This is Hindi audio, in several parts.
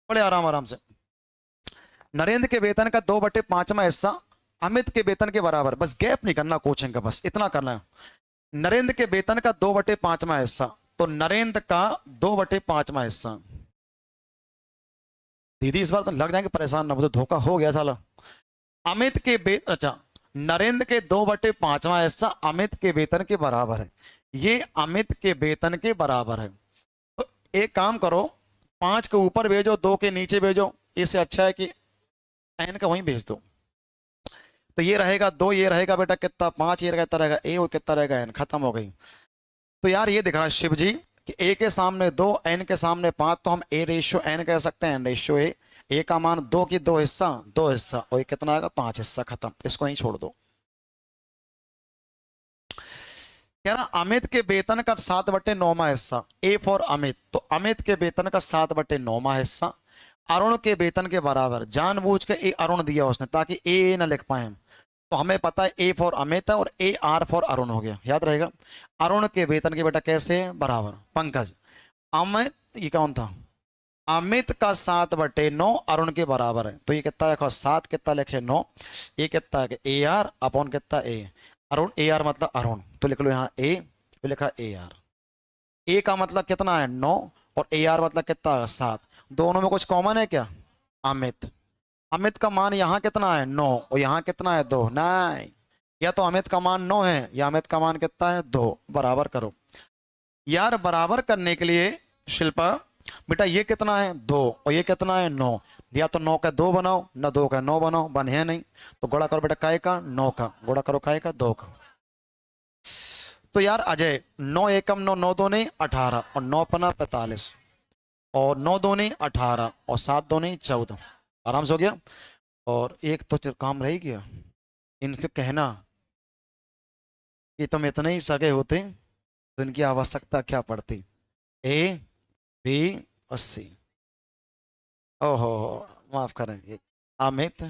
बड़े आराम आराम से। नरेंद्र के वेतन का 2/5वां हिस्सा अमित के वेतन के बराबर। बस गैप नहीं करना कोचिंग का, बस इतना करना है। नरेंद्र के वेतन का 2/5वां हिस्सा, तो नरेंद्र का 2/5वां हिस्सा। दीदी इस बार तो लग जाएंगे परेशान, ना मुझे धोखा हो गया साला। अमित के वेतन, अच्छा, नरेंद्र के 2/5वां हिस्सा अमित के वेतन के बराबर है। ये अमित के वेतन के बराबर है। तो एक काम करो, 5 के ऊपर भेजो, 2 के नीचे भेजो। इससे अच्छा है कि एन का वहीं भेज दो। तो ये रहेगा 2, ये रहेगा बेटा कितना 5, ये कितना रहेगा ए, और कितना रहेगा एन। खत्म हो गई। तो यार ये दिख रहा है शिव जी कि ए के सामने 2, एन के सामने 5, तो हम ए रेशियो एन कह सकते हैं, एन रेशियो ए का मान 2 की 2 हिस्सा, 2 हिस्सा, और ये कितना आएगा 5 हिस्सा। खत्म, इसको ही छोड़ दो। कह रहा अमित के वेतन का 7/9वां हिस्सा, ए फॉर अमित, तो अमित के वेतन का 7/9वां हिस्सा अरुण के वेतन के बराबर। जानबूझ के ए अरुण दिया उसने ताकि ए ना लिख पाए। तो हमें पता है ए फॉर अमित है और ए आर फॉर अरुण हो गया, याद रहेगा। अरुण के वेतन के बेटा कैसे बराबर। पंकज, अमित, ये कौन था, अमित का 7/9 अरुण के बराबर है। तो ये कितना रखा 7, कितना लिखे 9, ये कितना है ए आर अपॉन कितना ए अरुण। ए आर मतलब अरुण, तो लिख लो यहाँ ए, तो लिखा ए आर। ए का मतलब कितना है 9, और ए आर मतलब कितना है 7। दोनों में कुछ कॉमन है क्या, अमित। अमित का मान यहाँ कितना है 9, और यहाँ कितना है 2। नहीं, या तो अमित का मान 9 है या अमित का मान कितना है 2। बराबर करो यार। बराबर करने के लिए शिल्पा बेटा ये कितना है 2, और ये कितना है 9। या तो 9 का 2 बनाओ, ना 2 का 9 बनाओ, बन है नहीं। तो गुणा करो बेटा काय का 9 का, गुणा करो काय का 2 का। तो यार अजय 9 एकम 9, 9 दूनी 18, और 9 पना 45, और 9 दूनी 18, और 7 दूनी 14। आराम से हो गया। और एक तो काम रह गया, इनसे कहना कि तुम इतने ही सगे होते तो इनकी आवश्यकता क्या पड़ती। ए बी और सी। ओहो, माफ करें, अमित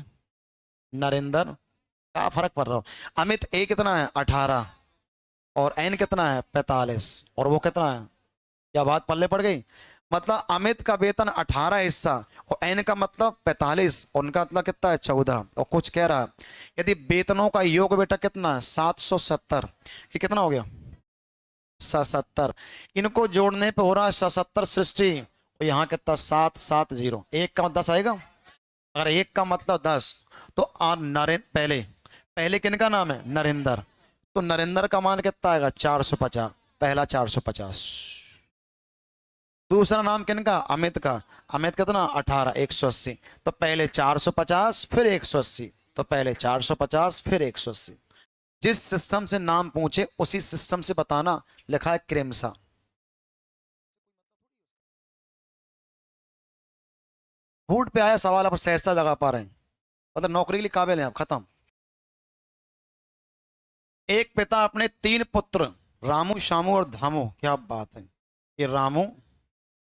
नरेंद्र, क्या फर्क पड़ रहा हो। अमित ए कितना है 18, और एन कितना है 45, और वो कितना है, क्या बात पल्ले पड़ गई। मतलब अमित का वेतन 18 हिस्सा, और एन का मतलब 45, और उनका मतलब कितना है 14। और कुछ कह रहा है यदि वेतनों का योग बेटा कितना है 770, ये कितना हो गया 77। इनको जोड़ने पे हो रहा है 77 सृष्टि। और यहाँ कितना 770, एक का मतलब 10 आएगा। अगर एक का मतलब 10, तो नरेंद्र पहले पहले किनका नाम है नरेंद्र, तो नरेंद्र का मान कितना आएगा 450। पहला 450। दूसरा नाम किनका अमित का, अमित कितना 18, 180। तो पहले 450 फिर 180, तो पहले 450 फिर 180। जिस सिस्टम से नाम पूछे उसी सिस्टम से बताना। लिखा है क्रेमसा। फूड पे आया सवाल, आप सहजता लगा पा रहे हैं, मतलब नौकरी के लिए काबिल हैं आप। खत्म। एक पिता अपने 3 पुत्र रामू, श्यामू और धामू, क्या बात है, ये रामू,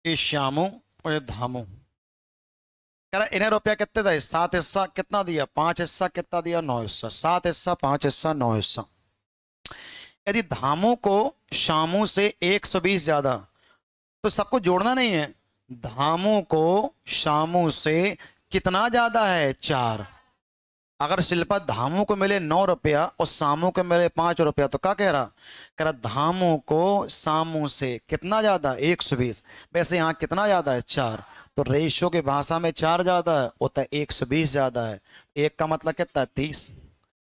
ये श्यामू और ये धामू। कह रहा इन्हें रुपया कितने दे 7 हिस्सा, कितना दिया 5 हिस्सा, कितना दिया 9 हिस्सा। 7 हिस्सा 5 हिस्सा 9 हिस्सा। यदि धामू को श्यामू से 120 ज्यादा, तो सबको जोड़ना नहीं है। धामू को श्यामू से कितना ज्यादा है 4। अगर शिल्पा धामू को मिले 9 रुपया और सामू को मिले 5 रुपया, तो क्या कह रहा धामू को सामू से कितना ज्यादा 120। वैसे यहाँ कितना ज्यादा है 4, तो रेशो की भाषा में 4 ज्यादा है, होता है 120 ज्यादा है। एक का मतलब कितना है 30,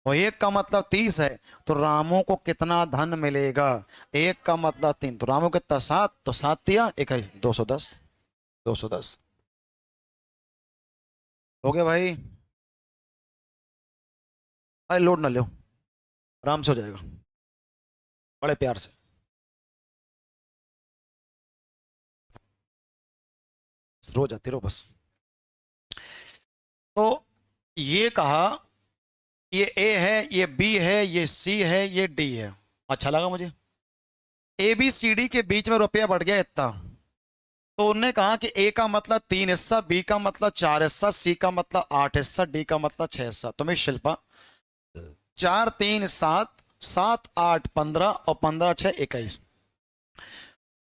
और एक का मतलब 30 है। तो रामू को कितना धन मिलेगा, एक का मतलब 3, तो रामू कितना 7, तो 7 दिया एक है 210। 210 हो गया भाई। भाई लोड ना लो, आराम से हो जाएगा, बड़े प्यार से। रो जाती रहो बस। तो ये कहा ये ए है, ये बी है, ये सी है, ये डी है। अच्छा लगा मुझे। ए बी सी डी के बीच में रुपया बढ़ गया इतना, तो उन्होंने कहा कि ए का मतलब 3 हिस्सा, बी का मतलब 4 हिस्सा, सी का मतलब 8 हिस्सा, डी का मतलब 6 हिस्सा। तो मैं शिल्पा 4 3 7, 7 8 15 और 15 6 21,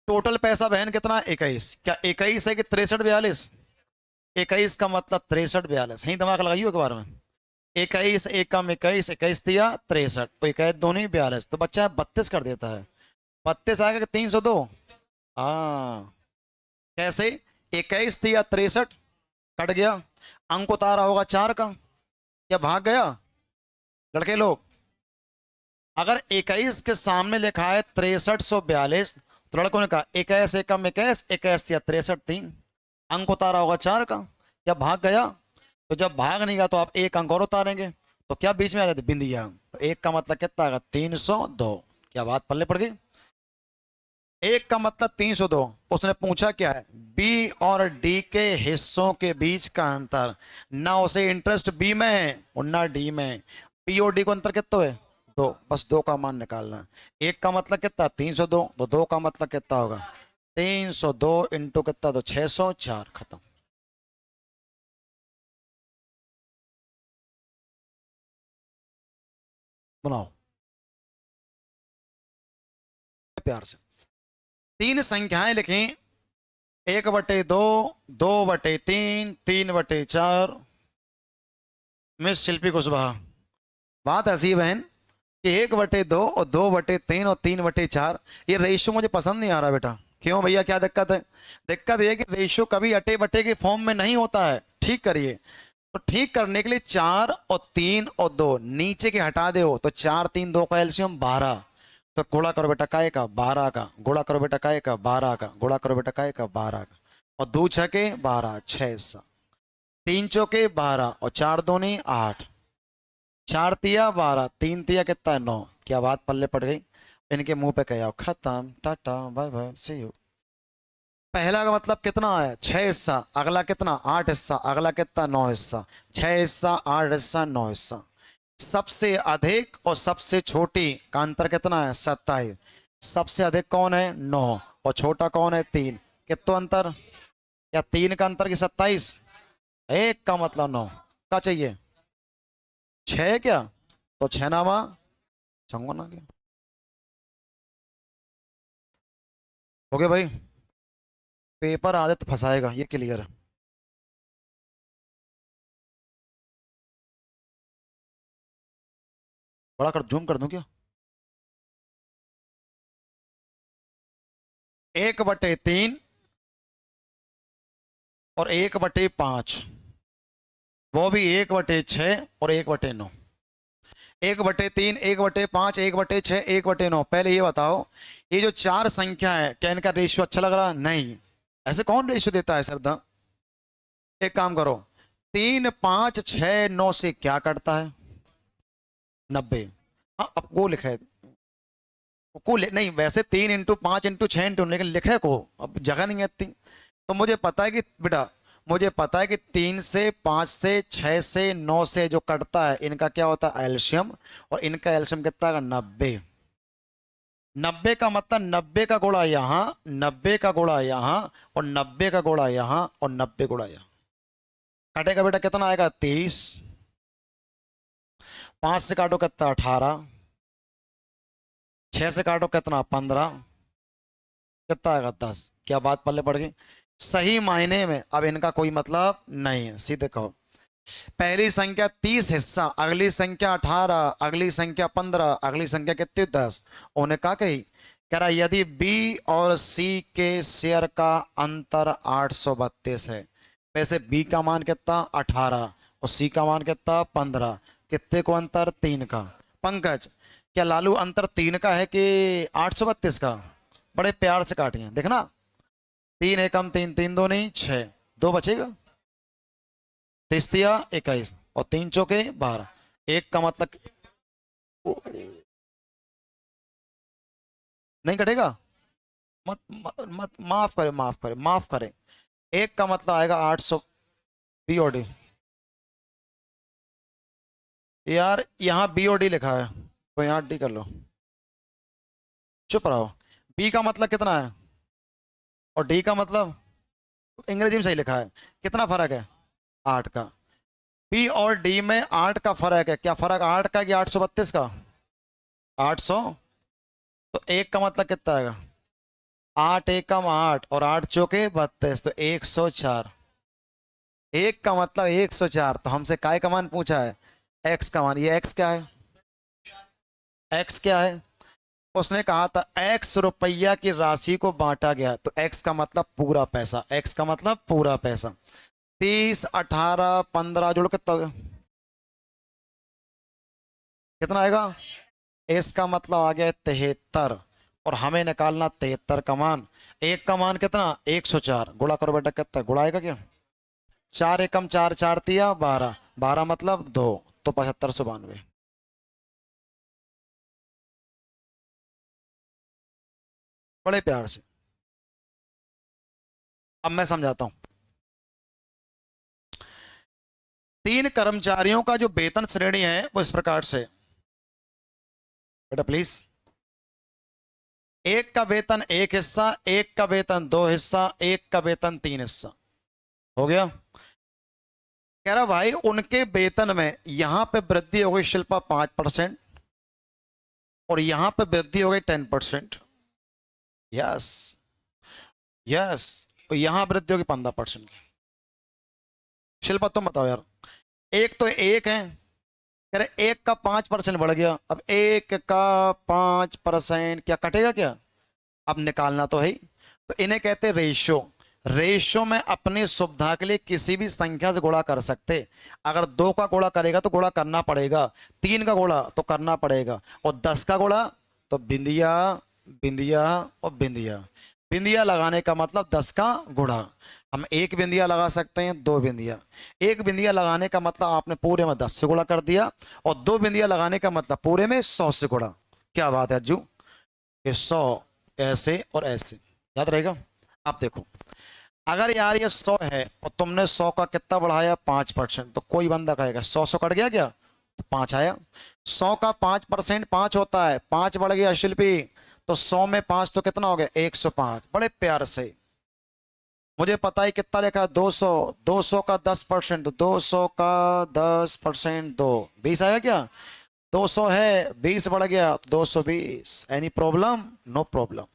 टोटल पैसा बहन कितना? 21। क्या 21 है कि 63 42? 21 का मतलब 63 42, यही दिमाग लगाइयो एक बार में। 21 एक कम 21, 21 दिया 63, तो 21 दूनी 42, तो बच्चा 32 कर देता है। 32 आएगा कि 302? हाँ। कैसे? 21 दिया 63, कट गया, अंक उतारा होगा 4 का, क्या भाग गया लड़के लोग? अगर 21 के सामने लिखा है 6342, तो लड़कों ने कहा 21 एक कम 21, 21 या 63 3, अंक उतारा होगा 4 का, क्या भाग गया? तो जब भाग नहीं गया तो आप एक अंक और उतारेंगे, तो क्या बीच में आ जाती? बिंदिया। तो एक का मतलब कितना आएगा? 302। क्या बात पल्ले पड़ गई? एक का मतलब 302। उसने पूछा क्या है? बी और डी के हिस्सों के बीच का अंतर, ना उसे इंटरेस्ट बी में है और ना डी में। बी और डी को अंतर कितना है? 2, बस 2 का मान निकालना है। एक का मतलब कितना? 302, तो 2 का मतलब कितना होगा? 302 इंटू कितना? तो 604, खत्म। बनाओ प्यार से। तीन संख्याएं लिखें, 1/2, 2/3, 3/4। मिस शिल्पी कुशवाहा, बात ऐसी है बहन कि 1/2 और 2/3 और 3/4, ये रेशियो मुझे पसंद नहीं आ रहा बेटा। क्यों भैया, क्या दिक्कत है? दिक्कत ये है कि रेशियो कभी अटे बटे के फॉर्म में नहीं होता है। ठीक करिए। तो ठीक करने के लिए 4 और 3 और 2 नीचे के हटा दे हो, तो 4 3 2 का एलसीएम 12। तो गुणा करो बेटा काय का 12 का, गुणा करो बेटा काय का 12 का, गुणा करो बेटा काय का 12 का, और 2 छके 12, 6 3 चौके 12 और 4 दूनी 8, 4 तिया 12, 3 तिया कितना है 9। क्या बात पल्ले पड़ गई? इनके मुंह पे कह आओ खत्म, टाटा बाय बाय सी यू। पहला का मतलब कितना आया? 6 हिस्सा। अगला कितना? 8 हिस्सा। अगला कितना? 9 हिस्सा। 6 हिस्सा, 8 हिस्सा, 9 हिस्सा। सबसे अधिक और सबसे छोटी का अंतर कितना है? 27। सबसे अधिक कौन है? 9। और छोटा कौन है? 3। कितना अंतर? क्या 3 का अंतर की 27? एक का मतलब 9 का चाहिए? 6 क्या? तो 6 नामा चंगो ना क्या? हो गया भाई। पेपर आदत फंसाएगा, ये क्लियर है। बड़ा कर जूम कर दूं क्या? 1/3 और 1/5, वो भी 1/6 और 1/9। 1/3, 1/5, 1/6, 1/9। पहले ये बताओ, ये जो चार संख्या है, क्या इनका रेशियो अच्छा लग रहा? नहीं। ऐसे कौन रेशियो देता है सरदा? एक काम करो, 3 5 6 9 से क्या कटता है? 90। हाँ, अब को लिखा है, नहीं वैसे 3 × 5 × 6 लेकिन लिखे को अब जगह नहीं है इतनी। तो मुझे पता है कि बेटा, मुझे पता है कि 3 से 5 से 6 से 9 से जो कटता है, इनका क्या होता है? एल्शियम। और इनका एल्शियम कितना है? 90। 90 का मतलब 90 का गुणा यहाँ, 90 का गुणा यहाँ, और 90 का गुणा यहाँ, और 90 गुणा यहाँ। कटेगा बेटा कितना आएगा? 23। 5 से काटो कितना? 18। 6 से काटो कितना? 15। कितना आएगा? 10। क्या बात पल्ले पड़ गई? सही मायने में अब इनका कोई मतलब नहीं है, सीधे कहो। पहली संख्या 30 हिस्सा, अगली संख्या 18, अगली संख्या 15, अगली संख्या कितनी? 10। उन्हें कहा कही, कह रहा यदि बी और सी के शेयर का अंतर 832 है, वैसे बी का मान कितना? 18, और सी का मान कितना? 15। कितने को अंतर? 3 का। पंकज, क्या लालू अंतर 3 का है कि 832 का? बड़े प्यार से काटिए देखना। 3 एकम 3, 3 दो नहीं 6, 2 बचेगा। 3 21 और 3 चौके 12। एक का मतलब नहीं कटेगा। मत मत माफ करे, माफ करे, माफ करे। एक का मतलब आएगा 800। बीओडी, यार यहाँ बीओडी लिखा है, तो यहाँ डी कर लो। चुप रहो। बी का मतलब कितना है और डी का मतलब? अंग्रेजी में सही लिखा है। कितना फर्क है? 8 का। पी और डी में 8 का फर्क है। क्या फर्क 8 का कि 832 का? 800। तो एक का मतलब कितना आएगा? 8 एकम 8 और 8 चौके 32, तो 104। एक का मतलब 104। तो हमसे काय का मान पूछा है? एक्स का मान। ये एक्स क्या है? एक्स क्या है? उसने कहा था एक्स रुपया की राशि को बांटा गया, तो एक्स का मतलब पूरा पैसा। एक्स का मतलब पूरा पैसा। 30 18 15 जोड़ कितना हो गया? कितना आएगा? इसका मतलब आ गया 73। और हमें निकालना 73 का मान। एक का मान कितना? 104। गुणा करो बेटा, कितना गुणा आएगा क्या? 4 एकम 4 4 तिया 12, 12 मतलब 2, तो 7592। बड़े प्यार से। अब मैं समझाता हूं। 3 कर्मचारियों का जो वेतन श्रेणी है वो इस प्रकार से। बेटा प्लीज। एक का वेतन एक हिस्सा, एक का वेतन दो हिस्सा, एक का वेतन 3 हिस्सा। हो गया? कह रहा भाई उनके वेतन में यहां पे वृद्धि हो गई शिल्पा 5%, और यहां पे वृद्धि हो गई 10%। यस। यस। तो यहां वृद्धि होगी 15% की। शिल्पा तुम बताओ यार। एक तो एक है। कह रहे एक का 5% बढ़ गया। अब एक का 5% क्या कटेगा क्या? अब निकालना तो है ही। तो इन्हें कहते हैं रेशो। रेशो में अपनी सुविधा के लिए किसी भी संख्या से गुणा कर सकते। अगर 2 का गुणा करेगा तो गुणा करना पड़ेगा, 3 का गुणा तो करना पड़ेगा, और 10 का गुणा तो बिंदिया बिंदिया और बिंदिया। बिंदिया लगाने का मतलब 10 का गुणा। हम एक बिंदिया लगा सकते हैं, दो बिंदिया। एक बिंदिया लगाने का मतलब आपने पूरे में 10 से गुणा कर दिया, और दो बिंदिया लगाने का मतलब पूरे में 100 से गुणा। क्या बात है अज्जू? ये 100 ऐसे और ऐसे याद रहेगा। अब देखो, अगर यार ये 100 है और तुमने 100 का कितना बढ़ाया? 5%। तो कोई बंदा कहेगा 100 100 कट गया क्या? तो 5 आया। 100 का 5% 5 होता है, 5 बढ़ गया शिल्पी। तो 100 में 5 तो कितना हो गया? 105। बड़े प्यार से। मुझे पता है कितना लिखा है? 200। 200 का 10%, 200 का 10% 2, 20 आया क्या? 200 है, 20 बढ़ गया, 220। Any problem? No problem.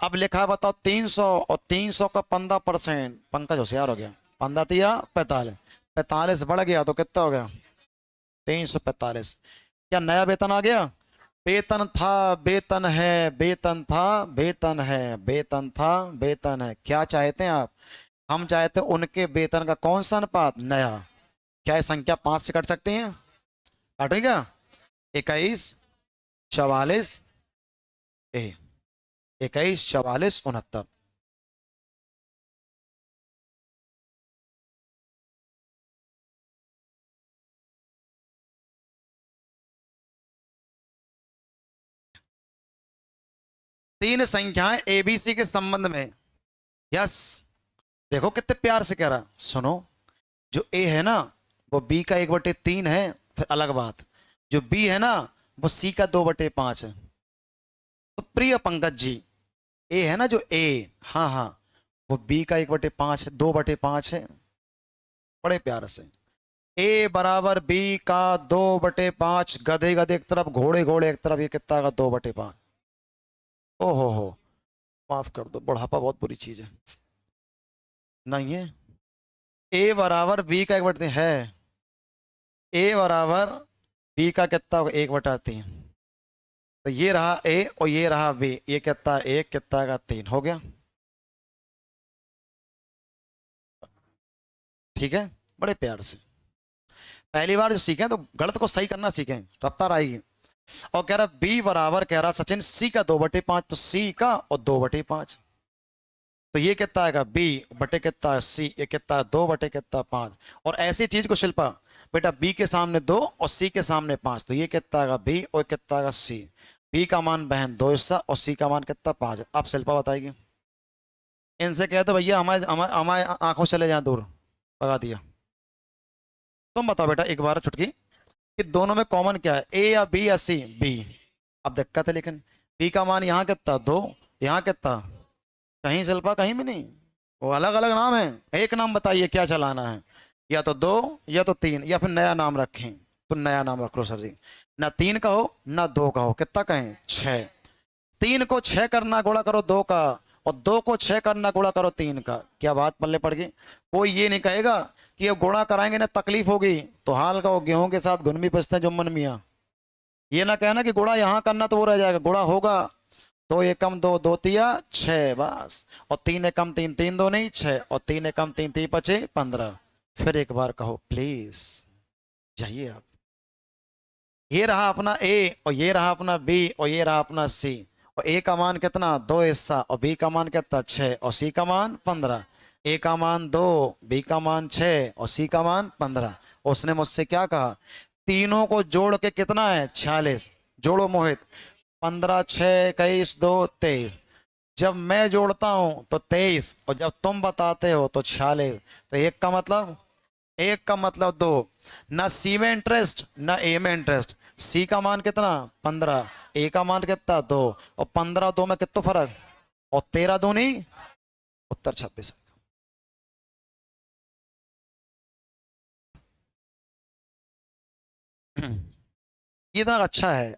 अब लिखा है बताओ 300, और 300 का 15%। पंकज होशियार हो गया। 15 तिया 45, 45 बढ़ गया तो कितना हो गया? 345। क्या नया वेतन आ गया? वेतन था, वेतन है, वेतन था, वेतन है, वेतन था, वेतन है। क्या चाहते हैं आप? हम चाहते हैं उनके वेतन का कौन सा अनुपात? नया। क्या ये संख्या 5 से कट सकती है? काटें क्या? 21 44 ए 21 44 69। तीन संख्याएं एबीसी के संबंध में। यस। देखो कितने प्यार से कह रहा। सुनो, जो ए है ना वो बी का 1/3 है, फिर अलग बात। जो बी है ना वो सी का 2/5 है। तो प्रिय पंकज जी, ए है ना जो ए, हाँ हाँ, वो बी का 1/5 है, 2/5 है। बड़े प्यार से। ए बराबर बी का 2/5। गधे गधे एक तरफ, घोड़े घोड़े एक तरफ, ये कितना का? 2/5। ओहो, माफ कर दो, बुढ़ापा बहुत बुरी चीज है। नहीं है। ए बराबर बी का 1/3 है। ए बराबर बी का कितना होगा? 1/3। तो ये रहा ए और ये रहा बी। ये कितना? 1, कितना का? 3। हो गया। ठीक है। बड़े प्यार से। पहली बार जो सीखें तो गलत को सही करना सीखें, रफ्तार आएगी। और कह रहा बी बराबर, कह रहा सचिन सी का 2/5, तो सी का और 2/5। तो ये कितना आएगा? बी बटे कितना? सी। ये कितना? 2 बटे कितना? 5। और ऐसी चीज को शिल्पा बेटा, बी के सामने 2 और सी के सामने 5, तो ये कितना आएगा? बी और कितना आएगा? सी। बी का मान बहन 2 हिस्सा और सी का मान कितना? 5। अब शिल्पा बताएगी। इनसे कह दो भैया हमारे हमारे हमारे आंखों से चले जाए दूर। भगा दिया। तुम बताओ बेटा एक बार छुटकी, कि दोनों में कॉमन क्या है? ए या बी या सी? बी। अब दिक्कत है लेकिन बी का मान यहाँ कितना? 2, यहाँ कितना? कहीं शिल्पा कहीं भी नहीं। वो अलग अलग नाम है, एक नाम बताइए क्या चलाना है, या तो दो या तो तीन, या फिर नया नाम रखें। तो नया नाम रख लो सर जी। ना तीन का हो ना दो का हो, कितना कहें, छः। तीन को छः करना गुणा करो दो का, और दो को छः करना गुणा करो तीन का। क्या बात पल्ले पड़ गई। कोई ये नहीं कहेगा कि अब गुणा कराएंगे ना तकलीफ होगी, तो हाल का वो गेहूं के साथ घुन भी पिसते हैं जुम्मन मियाँ। ये ना कहना कि गुणा यहाँ करना तो वो रह जाएगा, गुणा होगा। दो एकम दो, दो तिया छः, बस। और तीन एकम तीन, तीन दो नहीं छः, और तीन एकम तीन, तीन पचे 15। फिर एक बार कहो प्लीज, जाइए आप। ये रहा अपना ए, और ये रहा अपना बी, और ये रहा अपना सी। और ए का मान कितना, दो हिस्सा, और बी का मान कितना, छः, और सी का मान 15। ए का मान दो, बी का मान छः, और सी का मान 15। उसने मुझसे क्या कहा, तीनों को जोड़ के कितना है, 46। जोड़ो मोहित। 15 6 21 2 23। जब मैं जोड़ता हूं तो 23, और जब तुम बताते हो तो 46। तो एक का मतलब, एक का मतलब दो। ना सी में इंटरेस्ट ना ए में इंटरेस्ट। सी का मान कितना, 15। ए का मान कितना, दो। और 15 दो में कितना फर्क, और 13 दो नहीं, उत्तर 26। ये इतना अच्छा है,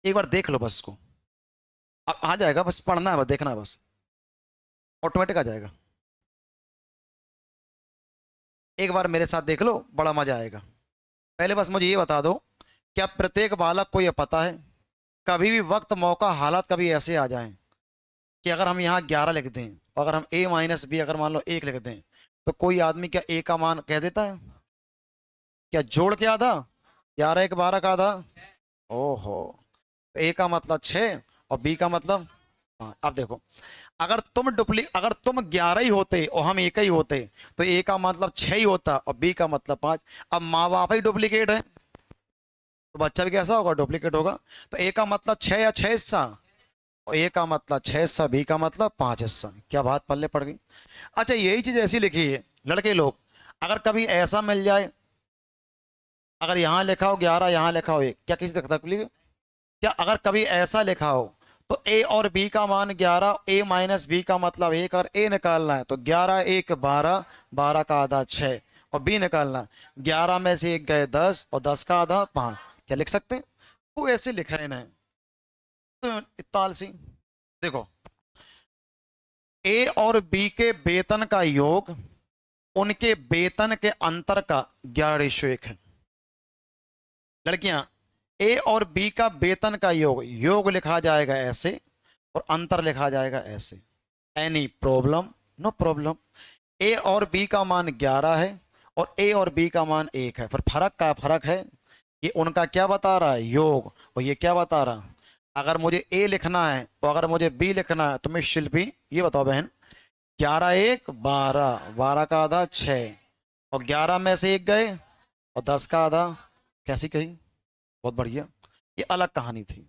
एक बार देख लो बस को। आ जाएगा, बस पढ़ना है, बस देखना है, बस ऑटोमेटिक आ जाएगा। एक बार मेरे साथ देख लो, बड़ा मजा आएगा। पहले बस मुझे ये बता दो, क्या प्रत्येक बालक को यह पता है, कभी भी वक्त मौका हालात कभी ऐसे आ जाएं कि अगर हम यहाँ 11 लिख दें, और अगर हम ए माइनस बी अगर मान लो एक लिख दें, तो कोई आदमी क्या ए का मान कह देता है, क्या जोड़ के आधा, 11 एक 12 का आधा। ओहो। तो ए का मतलब 6, और बी का मतलब, हाँ अब देखो, अगर तुम 11 ही होते और हम एक ही होते, तो ए का मतलब 6 ही होता और बी का मतलब 5। अब माँ बाप ही डुप्लीकेट है, तो बच्चा भी कैसा होगा, डुप्लीकेट होगा। तो ए का मतलब 6 या 6 हिस्सा, और ए का मतलब 6 हिस्सा, बी का मतलब 5 हिस्सा। क्या बात पल्ले पड़ गई। अच्छा यही चीज ऐसी लिखी है लड़के लोग, अगर कभी ऐसा मिल जाए, अगर यहाँ लिखा हो 11, यहाँ लिखा हो 1, क्या किसी तकलीफ, क्या अगर कभी ऐसा लिखा हो, तो ए और बी का मान 11, ए माइनस बी का मतलब 1, और ए निकालना है तो 11 1 12, 12 का आधा 6, और बी निकालना है, 11 में से 1 गए 10, और 10 का आधा 5। क्या लिख सकते हैं, वो ऐसे लिखा है ना, तो इत्ताल सी। देखो, ए और बी के वेतन का योग उनके वेतन के अंतर का 11:1 है। लड़कियां, ए और बी का वेतन का योग, योग लिखा जाएगा ऐसे, और अंतर लिखा जाएगा ऐसे। Any problem, no problem. A और बी का मान 11 है, और ए और बी का मान 1 है, पर फर्क का फर्क है। ये उनका क्या बता रहा है, योग, और ये क्या बता रहा है। अगर मुझे ए लिखना है और अगर मुझे बी लिखना है, तो मैं शिल्पी ये बताओ बहन, 11 1 12, 12 का आधा 6, और 11 में से 1 गए, और 10 का आधा। कैसी कही, बहुत बढ़िया। ये अलग कहानी थी,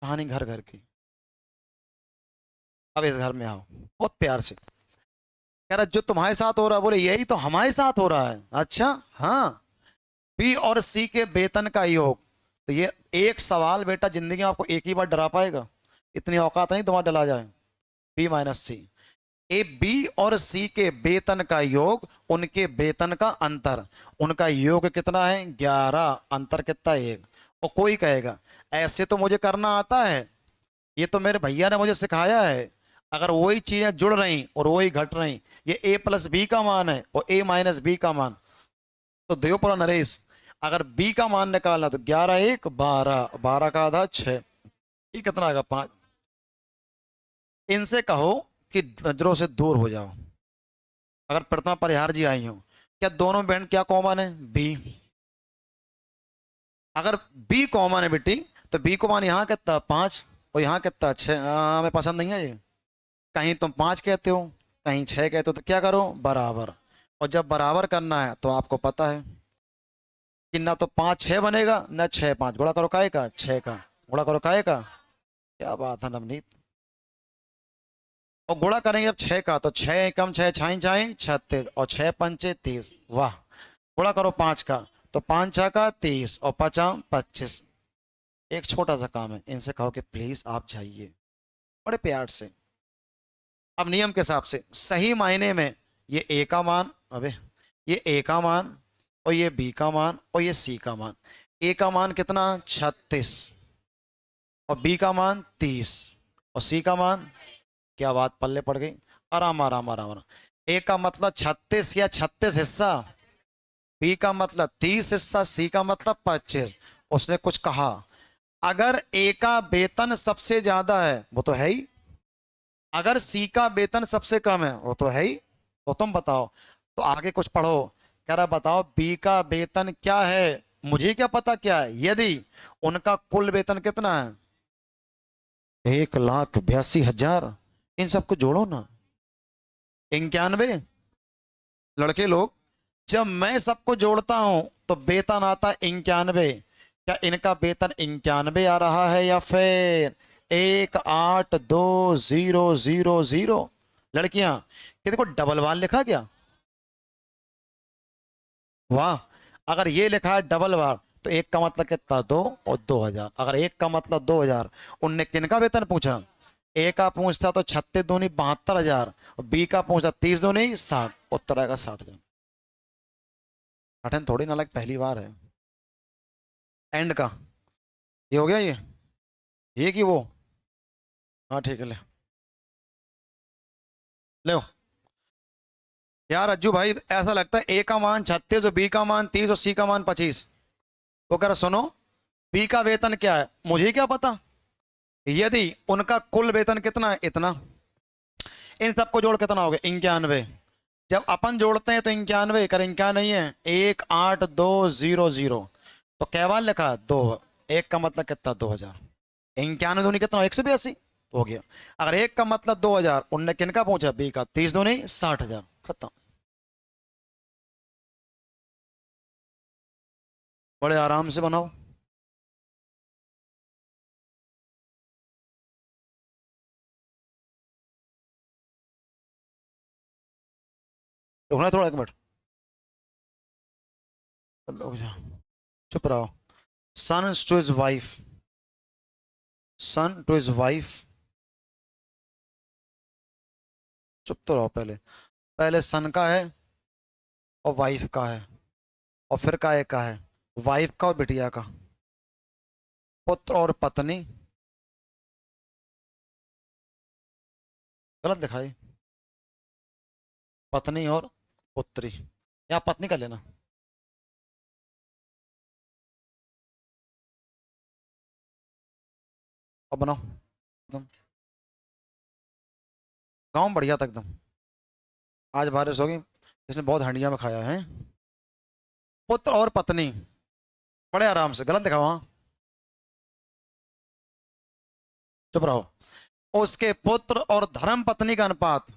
कहानी घर घर की। अब इस घर में आओ, बहुत प्यार से कह रहा, जो तुम्हारे साथ हो रहा है, बोले यही तो हमारे साथ हो रहा है। अच्छा हाँ, बी और सी के वेतन का योग। तो ये एक सवाल बेटा जिंदगी में आपको एक ही बार डरा पाएगा, इतनी औकात नहीं तुम्हारा डला जाए। B minus C, A B और सी के वेतन का योग, उनके वेतन का अंतर। उनका योग कितना है, 11, अंतर कितना है, 1। और कोई कहेगा ऐसे तो मुझे करना आता है, ये तो मेरे भैया ने मुझे सिखाया है। अगर वही चीजें जुड़ रही और वही घट रही, ये ए प्लस बी का मान है और ए माइनस बी का मान, तो देवपुरा नरेश, अगर बी का मान निकालना तो 11 1 12, 12 का आधा 6, ये कितना आएगा 5। इनसे कहो कि नजरों से दूर हो जाओ। अगर प्रतिमा परिहार जी आई हो, क्या दोनों बैंड क्या कॉमन है, बी। अगर बी कॉमन है बेटी, तो बी को मान यहाँ कितना 5, और यहाँ कितना 6। हमें पसंद नहीं है ये, कहीं तुम 5 कहते हो कहीं 6 कहते हो, तो क्या करो, बराबर। और जब बराबर करना है तो आपको पता है कि ना तो 5 6 बनेगा, ना 6 5, गुणा करो काय का 6 का, गुणा करो काय का। क्या बात है नवनीत। और गुणा करेंगे अब 6 का, तो 6 कम 6 छाई छाई 36, और 6 पंचे 30, वाह। गुणा करो 5 का, तो 5 6 का 30, और 5 25। एक छोटा सा काम है, इनसे कहो कि प्लीज आप जाइए, बड़े प्यार से। अब नियम के हिसाब से सही मायने में ये ए का मान, अबे ये ए का मान और ये बी का मान और ये सी का मान। ए का मान कितना 36 और बी का मान 30 और सी का मान, क्या बात पल्ले पड़ गई। आराम आराम आराम आराम। ए का मतलब 36 या 36 हिस्सा, बी का मतलब 30 हिस्सा, सी का मतलब 25। उसने कुछ कहा, अगर ए का वेतन सबसे ज्यादा है वो तो है ही, अगर सी का वेतन सबसे कम है वो तो है ही, तो तुम बताओ। तो आगे कुछ पढ़ो, कह रहा बताओ बी का वेतन क्या है, मुझे क्या पता क्या है, यदि उनका कुल वेतन कितना है 1,82,000, इन सबको जोड़ो ना 91। लड़के लोग, जब मैं सबको जोड़ता हूं तो वेतन आता है 91। क्या इनका वेतन 91 आ रहा है या फिर 1,8,2,0,0,0? लड़कियां, कि देखो डबल वार लिखा क्या, वाह। अगर ये लिखा है डबल वार तो एक का मतलब कितना 2 और 2,000। अगर एक का मतलब 2,000, उनने किनका वेतन पूछा, ए का पूछता तो 36 दूनी 72,000 और बी का पूछता 30 दूनी 60, उत्तर आएगा 60,000। कठिन थोड़ी ना, लग पहली बार है। एंड का ये हो गया, ये कि वो, हाँ ठीक है ले ले। यार अज्जू भाई ऐसा लगता है ए का मान 36 और बी का मान 30 और सी का मान 25। तो कह रहा सुनो, बी का वेतन क्या है मुझे क्या पता, यदि उनका कुल वेतन कितना है इतना, इन सबको जोड़ कितना हो गया 91। जब अपन जोड़ते हैं तो 91 कर 91 नहीं है 1,8,2,0,0। तो कैवाल लिखा 2, एक का मतलब कितना 2,000, 91 दूनी कितना 182 हो गया। अगर एक का मतलब 2,000, उनने किनका पूछा बी का, 30 दूनी 60,000, खत्म। बड़े आराम से बनाओ। रुकना थोड़ा, एक मिनट रुक जा, चुप रहो। Son to his wife, son to his wife, चुप तो रहो। पहले पहले सन का है और वाइफ का है और फिर का है, वाइफ का और बिटिया का, पुत्र और पत्नी, गलत दिखाई, पत्नी और पुत्री, यहाँ पत्नी का लेना। अब बनाओ एकदम, गाँव बढ़िया था एकदम। आज बारिश होगी, इसने बहुत हंडिया में खाया है। पुत्र और पत्नी, बड़े आराम से, गलत लिखा वहां, चुप रहो। उसके पुत्र और धर्म पत्नी का अनुपात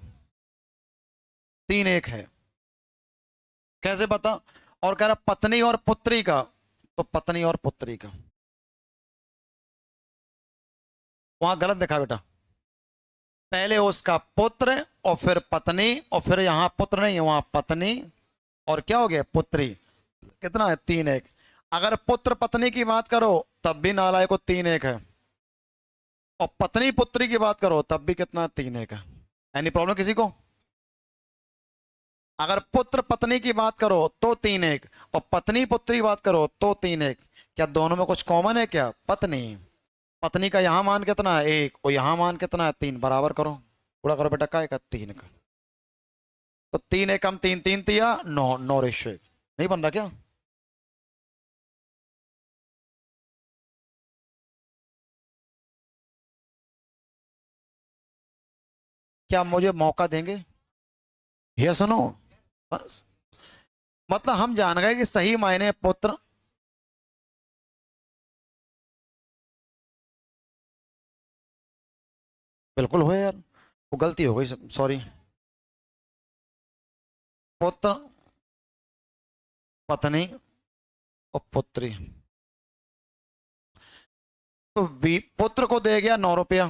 3:1 है। कैसे पता, और कह रहा पत्नी और पुत्री का, तो पत्नी और पुत्री का, वहां गलत लिखा बेटा। पहले उसका पुत्र और फिर पत्नी और फिर यहां पुत्र नहीं, वहां पत्नी और क्या हो गया पुत्री। कितना है 3:1। अगर पुत्र पत्नी की बात करो तब भी नालायक को 3:1 है, और पत्नी पुत्री की बात करो तब भी कितना 3:1 है। एनी प्रॉब्लम किसी को, अगर पुत्र पत्नी की बात करो तो 3:1 और पत्नी पुत्री की बात करो तो 3:1। क्या दोनों में कुछ कॉमन है क्या, पत्नी, पत्नी का यहां मान कितना है 1 और यहां मान कितना है 3, बराबर करो, पूरा करो बेटा, का 3 का। तो 3:1 हम 3 तिया 9, 9:1 नहीं बन रहा क्या। क्या मुझे मौका देंगे, ये सुनो बस। मतलब हम जान गए कि सही मायने पुत्र, बिल्कुल हुए यार, वो गलती हो गई, सॉरी। पुत्र पत्नी और पुत्री, तो पुत्र को दे गया 9 रुपया,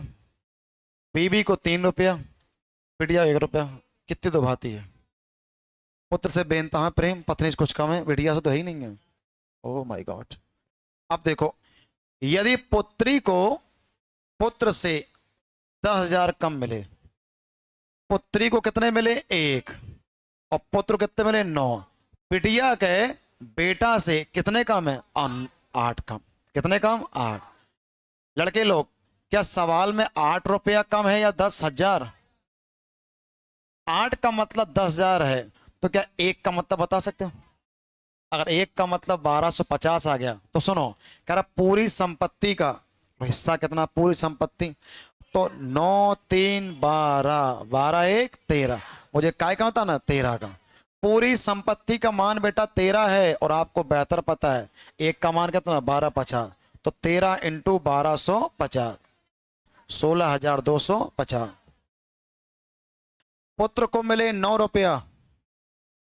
बीबी को 3 रुपया, बिटिया 1 रुपया, कितनी दो भाती है। पुत्र से बेनतहा प्रेम, पत्नी से कुछ कम है, बिटिया से तो है ही नहीं है। Oh my God. अब देखो, यदि पुत्री को पुत्र से 10,000 कम मिले, पुत्री को कितने मिले? एक। और पुत्र कितने मिले? 9। बिटिया के बेटा से कितने कम है? 8 कम। कितने कम? 8। लड़के लोग, क्या सवाल में 8 रुपया कम है या 10,000? 8 का मतलब 10,000 है, तो क्या एक का मतलब बता सकते हो? अगर एक का मतलब 1250 आ गया तो सुनो, कह रहा पूरी संपत्ति का हिस्सा कितना? पूरी संपत्ति तो 9 3 12, 12 1 13। मुझे काय का होता ना? 13 का। पूरी संपत्ति का मान बेटा 13 है, और आपको बेहतर पता है एक का मान कितना? 1250। तो 13 इंटू 1250, 16,250। पुत्र को मिले 9 रुपया।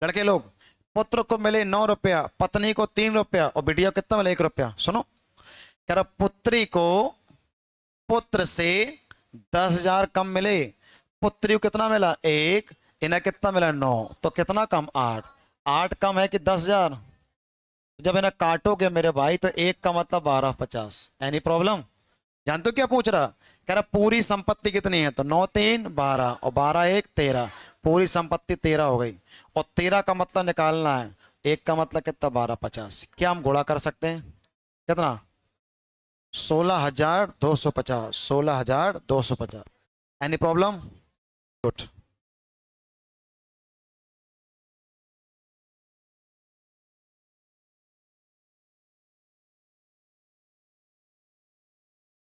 लड़के लोग, पुत्र को मिले 9 रुपया, पत्नी को 3 रुपया, और बिटिया को कितना मिले? 1 रुपया। सुनो, कह रहा पुत्री को पुत्र से 10,000 कम मिले। पुत्री को कितना मिला? 1। इन्हें कितना मिला? 9। तो कितना कम? 8। 8 कम है कि 10,000? जब इन्हें काटोगे मेरे भाई तो एक का मतलब 1250। Any problem? जानते हो क्या पूछ रहा? कह रहा पूरी संपत्ति कितनी है? तो 9 3 12, और 12 1 13। पूरी संपत्ति 13 हो गई, और 13 का मतलब निकालना है। एक का मतलब कितना? 1250। क्या हम गुणा कर सकते हैं? कितना? 16,250। 16,250। Any problem? गुड।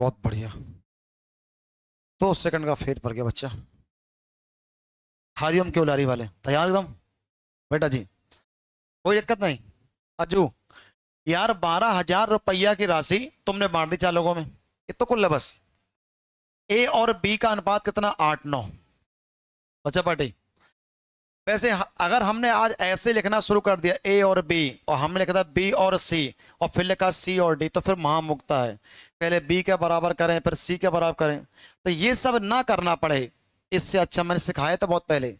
बहुत बढ़िया। 2 सेकंड का फेर पड़ गया बच्चा। हरिओम क्यों लारी वाले तैयार एकदम? बेटा जी, कोई दिक्कत नहीं। अज्जू, यार 12,000 रुपया की राशि तुमने बांट दी 4 लोगों में, ये तो कुल है बस। ए और बी का अनुपात कितना? 8 9। बच्चा पार्टी, वैसे अगर हमने आज ऐसे लिखना शुरू कर दिया ए और बी, और हमने लिखा था बी और सी, और फिर लिखा सी और डी, तो फिर महामुक्ता है। पहले बी के बराबर करें, फिर सी के बराबर करें, तो ये सब ना करना पड़े। इससे अच्छा मैंने सिखाया था बहुत पहले,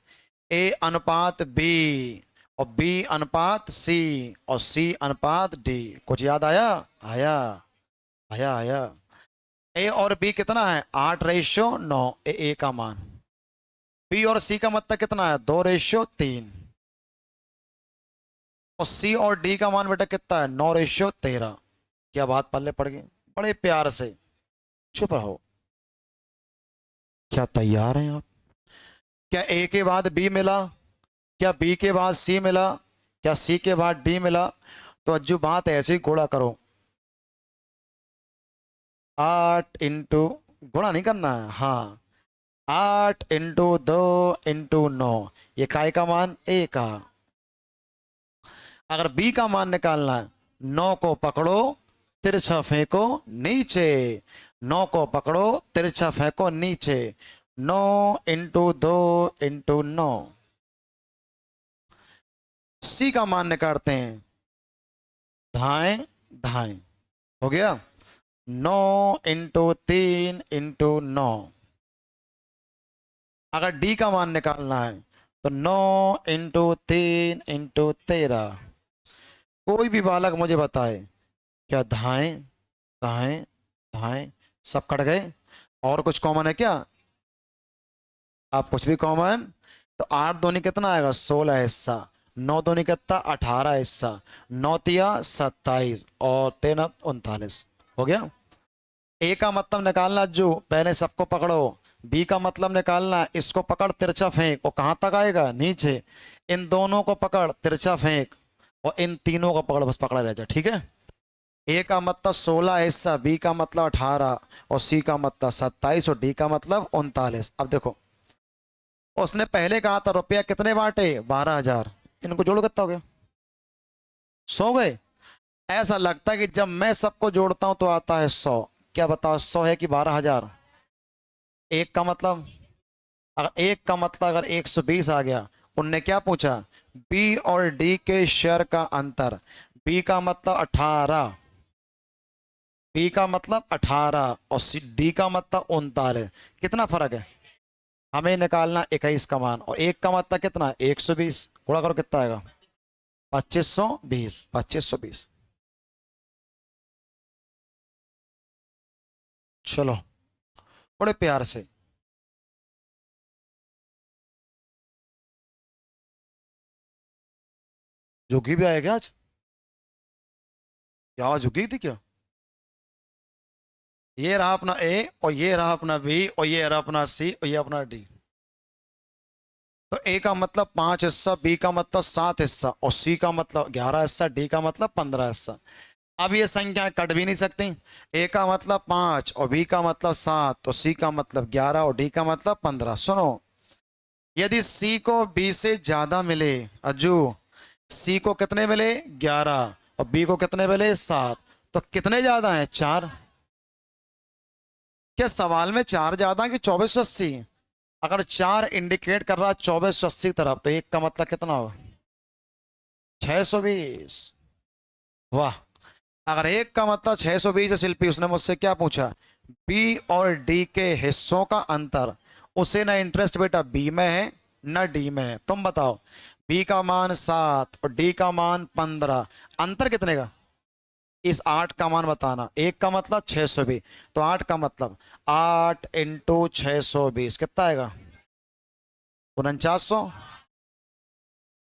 ए अनुपात बी, और बी अनुपात सी, और सी अनुपात डी। कुछ याद आया? आया? आया आया। ए और बी कितना है? 8:9। ए का मान। बी और सी का मतलब कितना है? 2:3। और सी और डी का मान बेटा कितना है? 9:13। क्या बात पल्ले पड़ गई? बड़े प्यार से चुप रहो। क्या तैयार हैं आप? क्या ए के बाद बी मिला? क्या बी के बाद सी मिला? क्या सी के बाद डी मिला? तो अज्जू बात ऐसे ही गुणा करो। 8 इंटू, गुणा नहीं करना है, हाँ। 8 इंटू 2 इंटू 9, ये काय का मान? ए का। अगर बी का मान निकालना है, 9 को पकड़ो, तिरछा फेंको नीचे। 9 को पकड़ो, तिरछा फेंको नीचे। 9 इंटू 2 इंटू 9। सी का मान निकालते हैं, धाएं धाएं। हो गया? 9 इंटू 3 इंटू 9। अगर डी का मान निकालना है तो 9 इंटू 3 इंटू 13। कोई भी बालक मुझे बताए, क्या धाएं धाएं धाएं सब कट गए? और कुछ कॉमन है क्या? आप कुछ भी कॉमन? तो 8 दूनी कितना आएगा? 16 हिस्सा। 9 दूनी कितना? 18 हिस्सा। 9 तिया 27, और 3 39। हो गया? ए का मतलब निकालना, जो पहले सबको पकड़ो। बी का मतलब निकालना, इसको पकड़ तिरछा फेंक, वो कहां तक आएगा? नीचे। इन दोनों को पकड़ तिरछा फेंक, और इन तीनों को पकड़, बस पकड़ा रह जा, ठीक है? ए का मतलब 16 हिस्सा, बी का मतलब 18, और सी का मतलब 27, और डी का मतलब 39। अब देखो, उसने पहले कहा था रुपया कितने बांटे? 12,000। इनको जोड़ो कितना हो गया? 100 गए। ऐसा लगता है कि जब मैं सबको जोड़ता हूं तो आता है 100। क्या बताओ, 100 है कि 12,000? एक का मतलब, अगर एक का मतलब अगर 120 आ गया। उनने क्या पूछा? बी और डी के शेयर का अंतर। बी का मतलब 18, बी का मतलब 18, और डी का मतलब 39। कितना फर्क है? हमें निकालना 21 का मान, और एक का मतलब कितना? 120। गुणा करो कितना आएगा? 2520। 2520। चलो, बड़े प्यार से। झुकी भी आया क्या आज? क्या आवाज झुकी थी क्या? ये रहा अपना ए, और ये रहा अपना बी, और ये रहा अपना सी, और ये अपना डी। तो ए का मतलब 5 हिस्सा, बी का मतलब 7 हिस्सा, और सी का मतलब 11 हिस्सा, डी का मतलब 15 हिस्सा। अब ये संख्या कट भी नहीं सकती। ए का मतलब 5 और बी का मतलब 7 और सी का मतलब 11 और डी का मतलब 15। सुनो, यदि सी को बी से ज्यादा मिले, अज्जू, सी को कितने मिले 11 और बी को कितने मिले 7, तो कितने ज्यादा हैं 4? क्या सवाल में 4 ज्यादा कि 2480? अगर 4 इंडिकेट कर रहा है 2480 तरफ, तो एक का मतलब कितना होगा 620। वाह। अगर एक का मतलब 620 है शिल्पी, उसने मुझसे क्या पूछा, बी और डी के हिस्सों का अंतर। उसे ना इंटरेस्ट बेटा बी में है ना डी में है। तुम बताओ, बी का मान 7 और डी का मान 15, अंतर कितने का? इस 8 का मान बताना। एक का मतलब 620, तो 8 का मतलब 8 इंटू 620 कितना आएगा 4900।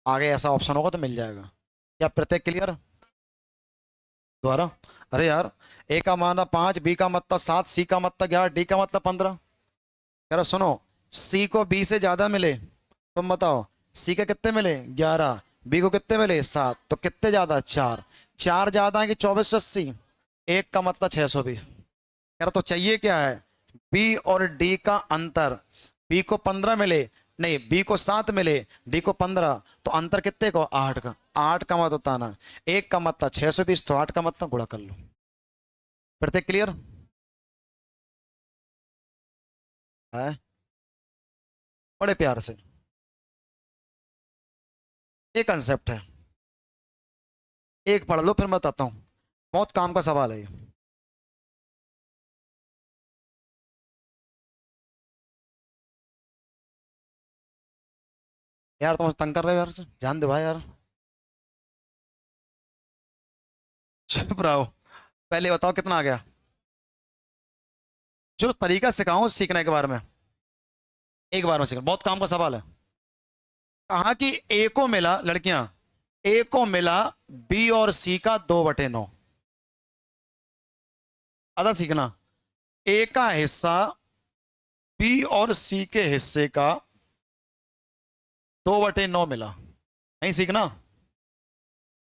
आगे ऐसा ऑप्शन होगा तो मिल जाएगा। क्या प्रत्येक क्लियर? दोबारा। अरे यार, ए का मान 5, बी का मतलब 7, सी का मतलब 11, डी का मतलब 15। कह रहा सुनो, सी को बी से ज्यादा मिले, तुम बताओ, सी के कितने मिले 11, बी को कितने मिले 7, तो कितने ज्यादा 4। 4 ज्यादा है कि 2480? एक का मतलब 620। कह रहा तो चाहिए क्या है, बी और डी का अंतर। बी को 15 मिले, नहीं बी को 7 मिले, डी को 15, तो अंतर कितने को 8 का। 8 का मतलब बताना। एक का मतलब 620, तो 8 का मतलब गुणा कर लो। प्रत्येक क्लियर है? बड़े प्यार से। ये कंसेप्ट है, एक पढ़ लो फिर मैं बताता हूँ। बहुत काम का सवाल है ये। यार तुम तंग कर रहे हो यार, ध्यान दे भाई यार। चुप रहो। पहले बताओ कितना आ गया। जो तरीका सिखाऊं सीखने के बारे में, एक बार में सीखना, बहुत काम का सवाल है। कहा कि ए को मिला, लड़कियां, ए को मिला बी और सी का 2/9। अदा सीखना, ए का हिस्सा बी और सी के हिस्से का 2/9 मिला। नहीं सीखना।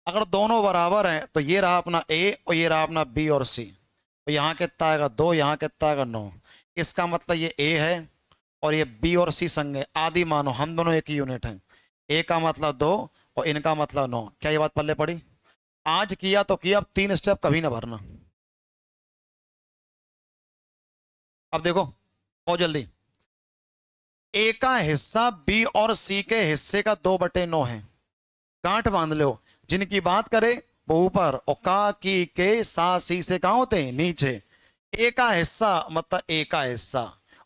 अगर दोनों बराबर हैं तो ये रहा अपना ए और ये रहा अपना बी और सी, तो यहाँ कितना आएगा 2, यहाँ कितना आएगा 9। इसका मतलब ये ए है और ये बी और सी संग है, आदि मानो हम दोनों एक ही यूनिट हैं। ए का मतलब 2 और इनका मतलब 9। क्या ये बात पल्ले पड़ी? आज किया तो किया, अब 3 स्टेप कभी ना भरना। अब देखो बहुत जल्दी, ए का हिस्सा बी और सी के हिस्से का 2/9 है। गांठ बांध लो, जिनकी बात करे वो ऊपर और का की के सा सी से कहाँ होते हैं नीचे। ए का हिस्सा मतलब ए का हिस्सा,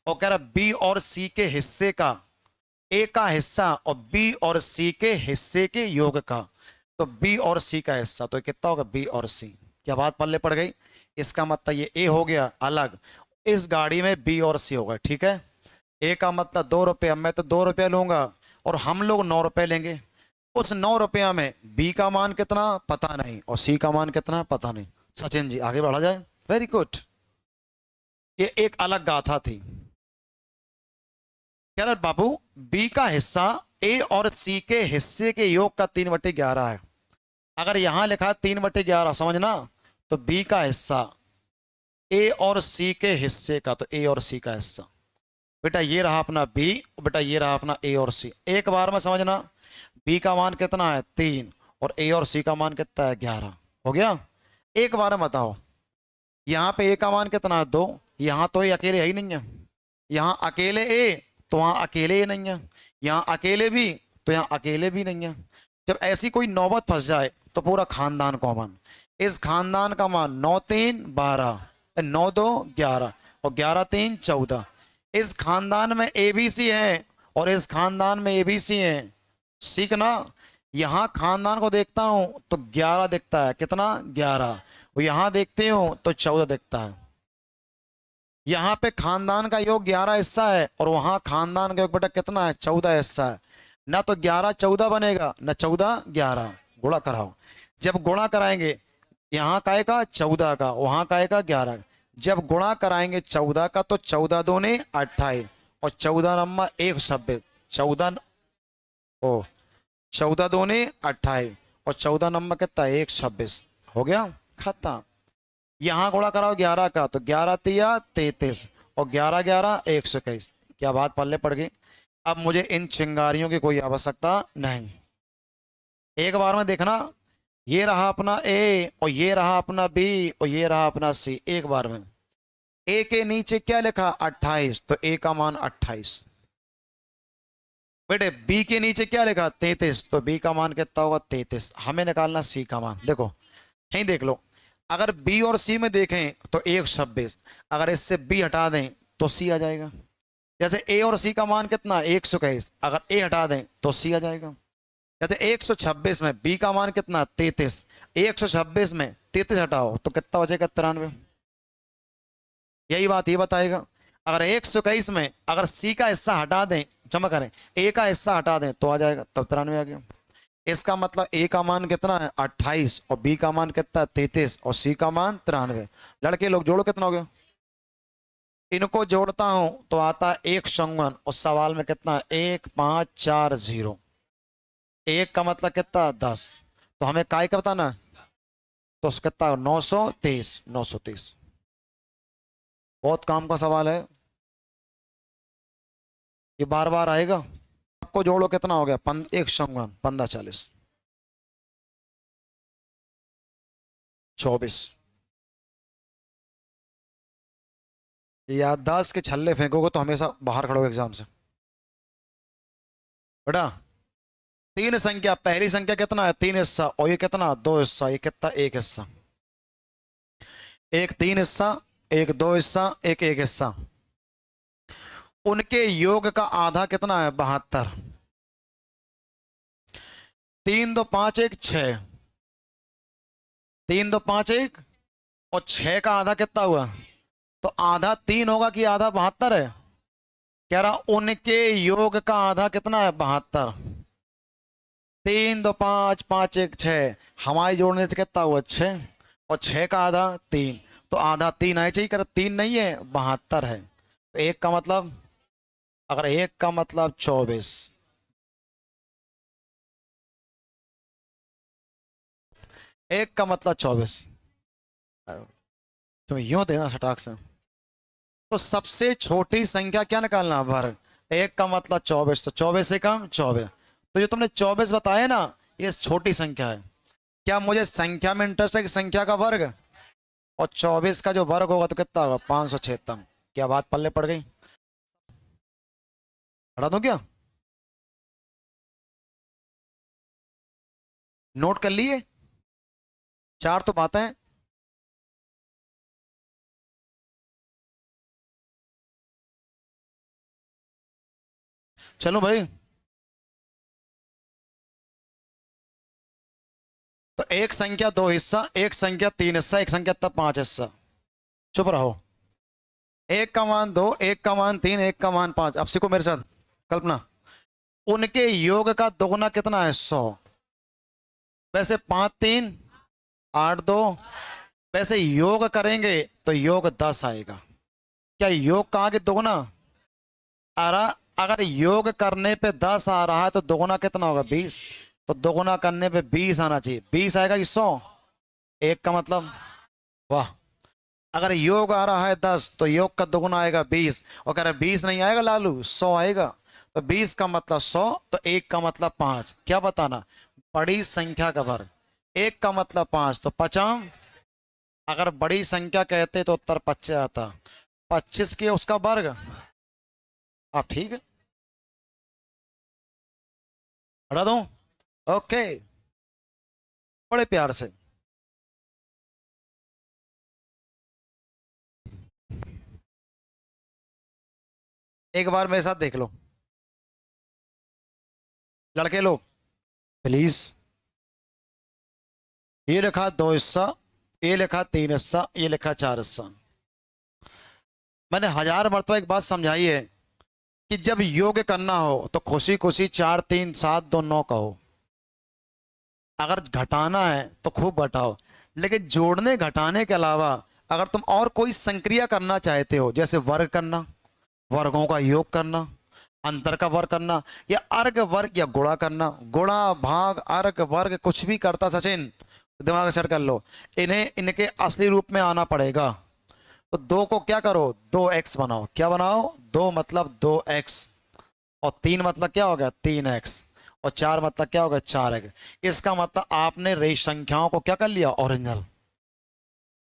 और कह रहा बी और सी के हिस्से का, ए का हिस्सा और बी और सी के हिस्से के योग का, तो बी और सी का हिस्सा तो कितना होगा बी और सी। क्या बात पल्ले पड़ गई? इसका मतलब ये ए हो गया अलग, इस गाड़ी में बी और सी होगा, ठीक है। ए का मतलब 2 रुपये, मैं तो 2 रुपये लूंगा और हम लोग 9 रुपये लेंगे। उस 9 रुपया में बी का मान कितना पता नहीं और सी का मान कितना पता नहीं। सचिन जी आगे बढ़ा जाए, वेरी गुड। ये एक अलग गाथा थी। कह रहा बाबू, बी का हिस्सा ए और सी के हिस्से के योग का 3/11 है। अगर यहां लिखा है 3/11 समझना, तो बी का हिस्सा ए और सी के हिस्से का, तो ए और सी का हिस्सा। बेटा ये रहा अपना बी, बेटा ये रहा अपना ए और सी। एक बार में समझना, बी का मान कितना है 3 और ए और सी का मान कितना है 11। हो गया। एक बार में बताओ, यहाँ पे ए का मान कितना है 2, यहाँ तो ये अकेले है ही नहीं है। यहाँ अकेले ए तो वहाँ अकेले ही नहीं है, यहाँ अकेले भी तो यहाँ अकेले भी नहीं है। जब ऐसी कोई नौबत फंस जाए तो पूरा खानदान कॉमन। इस खानदान का मान 9 3 12, 9 2 11 और 11 3 14। इस खानदान में एबीसी है और इस खानदान में एबीसी है। सीखना, यहां खानदान को देखता हूं तो 11 दिखता है, कितना 11, और यहां देखते हो तो 14 दिखता है। यहां पे खानदान का योग 11 हिस्सा है और वहां खानदान का योग बेटा कितना है 14 हिस्सा है। ना तो 11 14 बनेगा ना 14 11, गुणा कराओ। जब गुणा कराएंगे, यहाँ का आएगा 14 का, वहां का आएगा 11। जब गुणा कराएंगे 14 का तो 14 दूने 28 और 14 नंबर 126। 14 ओ 14 दूने 28 और 14 नंबर कितना 126 हो गया खत्म। यहाँ गुणा कराओ 11 का तो 11 तिया 33 और 11 11 121। क्या बात पल्ले पड़ गई। अब मुझे इन चिंगारियों की कोई आवश्यकता नहीं। एक बार में देखना, ये रहा अपना ए और ये रहा अपना बी और ये रहा अपना सी। एक बार में ए के नीचे क्या लिखा 28 तो ए का मान 28। बेटे बी के नीचे क्या लिखा 33 तो बी का मान कितना होगा 33। हमें निकालना सी का मान। देखो यहीं देख लो, अगर बी और सी में देखें तो 126, अगर इससे बी हटा दें तो सी आ जाएगा। जैसे ए और सी का मान कितना 121, अगर ए हटा दें तो सी आ जाएगा। जैसे 126 में बी का मान कितना 33, 126 में 33 हटाओ तो कितना बचेगा 93। यही बात ये बताएगा। अगर 121 में अगर सी का हिस्सा हटा दें, जमा करें ए का हिस्सा हटा दें तो आ जाएगा, तब 93 आ गया। इसका मतलब ए का मान कितना है 28 और बी का मान कितना है 33 और सी का मान 93। लड़के लोग जोड़ो कितना हो गया। इनको जोड़ता हूं तो आता है 154 और सवाल में कितना 1540। एक का मतलब कितना 10 तो हमें काय का बताना तो कितना 923। 923 बहुत काम का सवाल है, ये बार बार आएगा। आपको जोड़ो कितना हो गया 154 24। याददाश्त के छल्ले फेंकोगे तो हमेशा बाहर खड़ोगे एग्जाम से बेटा। तीन संख्या, पहली संख्या कितना है 3 हिस्सा और ये कितना 2 हिस्सा, ये कितना 1 हिस्सा। एक 3 हिस्सा, एक 2 हिस्सा, एक 1 हिस्सा। उनके योग का आधा कितना है 72। 3 2 5 1 6, 3 2 5 1 और 6 का आधा कितना हुआ तो आधा 3 होगा कि आधा 72 है। कह रहा उनके योग का आधा कितना है 72। 3 2 5 5 1 6, हमारे जोड़ने से कितना हुआ 6 और 6 का आधा 3 तो आधा 3 आना चाहिए। कर 3 नहीं है 72 है तो एक का मतलब, अगर एक का मतलब 24, एक का मतलब 24 तो यूं देना सटाक से। तो सबसे छोटी संख्या क्या निकालना वर्ग। एक का मतलब 24 तो 24 से कम 24। तो जो तुमने 24 बताया ना ये छोटी संख्या है। क्या मुझे संख्या में इंटरेस्ट है कि संख्या का वर्ग, और 24 का जो वर्ग होगा तो कितना होगा 576। क्या बात पल्ले पड़ गई। पढ़ा दूं क्या, नोट कर लिए। 4 तो बातें हैं। चलो भाई, तो एक संख्या 2 हिस्सा, एक संख्या 3 हिस्सा, एक संख्या तब 5 हिस्सा। चुप रहो। एक का मान 2, एक का मान 3, एक का मान 5। अब सीखो मेरे साथ कल्पना। उनके योग का दोगुना कितना है 100। वैसे 5 3 8 2, वैसे योग करेंगे तो योग 10 आएगा। क्या योग कहाँ के दोगुना। अरे अगर योग करने पे 10 आ रहा है तो दोगुना कितना होगा 20। तो दोगुना करने पे 20 आना चाहिए। 20 आएगा कि 100। एक का मतलब वाह। अगर योग आ रहा है 10 तो योग का दोगुना आएगा 20 और कह रहे 20 नहीं आएगा लालू 100 आएगा। तो 20 का मतलब 100 तो एक का मतलब 5। क्या बताना बड़ी संख्या का वर्ग। एक का मतलब 5 तो 50। अगर बड़ी संख्या कहते तो उत्तर 25 आता। 25 के उसका वर्ग। आप ठीक है हटा दूं। ओके बड़े प्यार से। एक बार मेरे साथ देख लो लड़के लोग प्लीज। ये लिखा 2 हिस्सा, ये लिखा 3 हिस्सा, ये लिखा 4 हिस्सा। मैंने 1000 मरतबा एक बात समझाई है कि जब योग करना हो तो खुशी खुशी 4 3 7 2 9 कहो। अगर घटाना है तो खूब घटाओ, लेकिन जोड़ने घटाने के अलावा अगर तुम और कोई संक्रिया करना चाहते हो, जैसे वर्ग करना, वर्गों का योग करना, अंतर का वर्ग करना, या अर्ग वर्ग या गुणा करना, गुणा भाग अर्ग वर्ग कुछ भी करता सचिन, तो दिमाग सेट कर लो, इन्हें इनके असली रूप में आना पड़ेगा। तो दो को क्या करो, 2x बनाओ। क्या बनाओ, दो मतलब 2x, और तीन मतलब क्या हो गया, 3x, और चार मतलब क्या हो गया, 4x। इसका मतलब आपने रेश संख्याओं को क्या कर लिया, ओरिजिनल।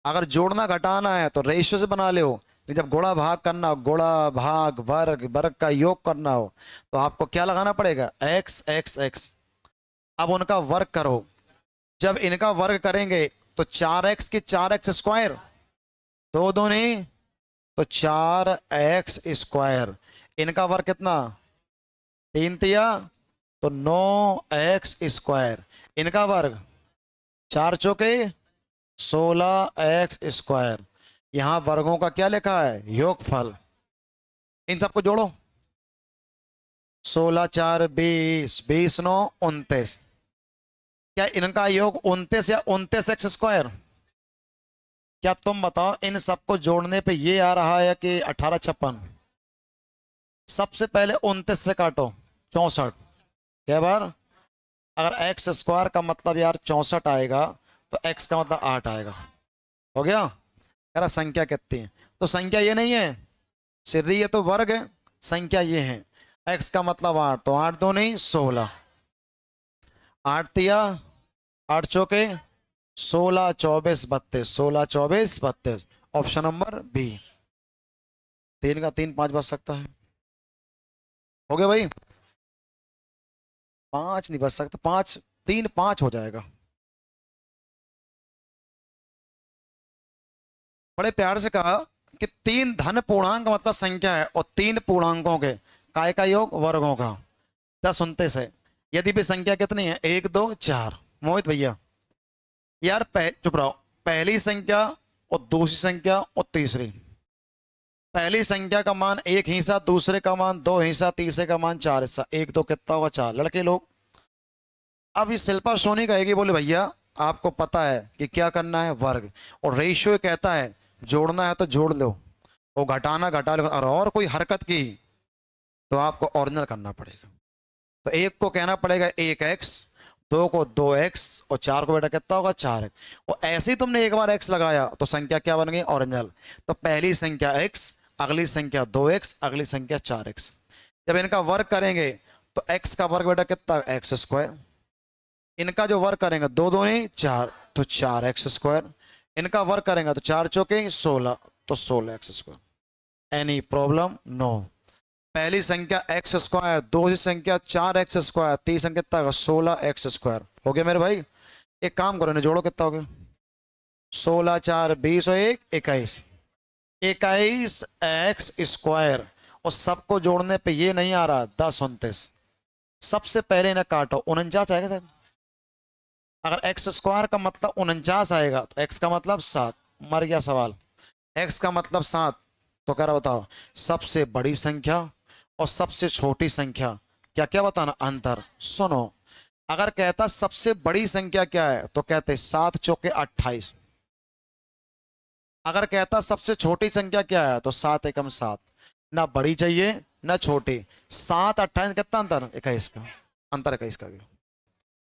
अगर जोड़ना घटाना है तो रेशियो से बना ले हो, लेकिन जब गुणा भाग करना हो, गुणा भाग वर्ग, वर्ग का योग करना हो, तो आपको क्या लगाना पड़ेगा, x x x। अब उनका वर्ग करो, जब इनका वर्ग करेंगे तो 4x की 4x स्क्वायर, दो दो नहीं तो 4x स्क्वायर। इनका वर्ग कितना, 3 तिया तो 9x स्क्वायर। इनका वर्ग 4 चौके 16x स्क्वायर। यहां वर्गों का क्या लिखा है, योगफल। इन सबको जोड़ो, 16 4 20, 20 9 29। क्या इनका योग 29 या 29x स्क्वायर। क्या तुम बताओ, इन सबको जोड़ने पे ये आ रहा है कि 18 56। सबसे पहले 29 से काटो, 64। क्या बार, अगर एक्स स्क्वायर का मतलब यार 64 आएगा, तो एक्स का मतलब 8 आएगा। हो गया, कह रहा संख्या कितनी है, तो संख्या ये नहीं है सिर्री, ये तो वर्ग है, संख्या ये है। एक्स का मतलब 8, तो 8 दो नहीं 16, 8 तिया 8 चौके 16 24 32, 16 24 32। ऑप्शन नंबर बी, 3 का 3 5 बच सकता है। हो गया भाई, 5 नहीं बच सकता, 5 3 5 हो जाएगा। बड़े प्यार से कहा कि 3 धन पूर्णांक मतलब संख्या है, और 3 पूर्णांकों के काय का योग वर्गों का 10 29 है। यदि भी संख्या कितनी है, 1 2 4। मोहित भैया यार, चुप रहो, पहली संख्या और दूसरी संख्या और तीसरी, पहली संख्या का मान 1 हिस्सा, दूसरे का मान 2 हिस्सा, तीसरे का मान 4 हिस्सा, 1 2 कितना होगा, 4। लड़के लोग, अब ये शिल्पा सोनी कहेगी, बोले भैया आपको पता है कि क्या करना है, वर्ग, और रेशियो कहता है जोड़ना है तो जोड़ लो, वो घटाना घटा लो, और कोई हरकत की तो आपको ओरिजिनल करना पड़ेगा। तो एक को कहना पड़ेगा 1x, दो को 2x, और चार को बेटा कितना होगा, 4x। और ऐसे ही तुमने एक बार x लगाया तो संख्या क्या बन गई, ओरिजिनल। तो पहली संख्या x, अगली संख्या 2x, अगली संख्या 4x। जब इनका वर्ग करेंगे तो x का वर्ग बेटा कितना, एक्स स्क्वायर। इनका जो वर्ग करेंगे, दो दो नहीं 4, तो 4x स्क्वायर। इनका वर्ग करेंगे तो 4 चौके 16, तो 16x square. Any problem, no. पहली संख्या एक्स स्क्वायर, दूसरी संख्या 4x स्क्वायर, तीसरी संख्या कितना होगा, 16x स्क्वायर। हो गया मेरे भाई, एक काम करो, इन्हें जोड़ो, कितना हो गया, 16 4 20 और 1 21, 21x स्क्वायर। और सबको जोड़ने पे ये नहीं आ रहा, 10 29। सबसे पहले इन्हें काटो, 49 आएगा सर। अगर एक्स स्क्वायर का मतलब 49 आएगा, तो एक्स का मतलब 7। मर गया सवाल। एक्स का मतलब 7, तो कह रहा बताओ सबसे बड़ी संख्या और सबसे छोटी संख्या, क्या क्या बताना, अंतर। सुनो, अगर कहता सबसे बड़ी संख्या क्या है, तो कहते 7 चौके 28। अगर कहता सबसे छोटी संख्या क्या है, तो 7 एकम 7। ना बड़ी चाहिए ना छोटी, 7 28 कितना अंतर, 21 का अंतर, 21 का।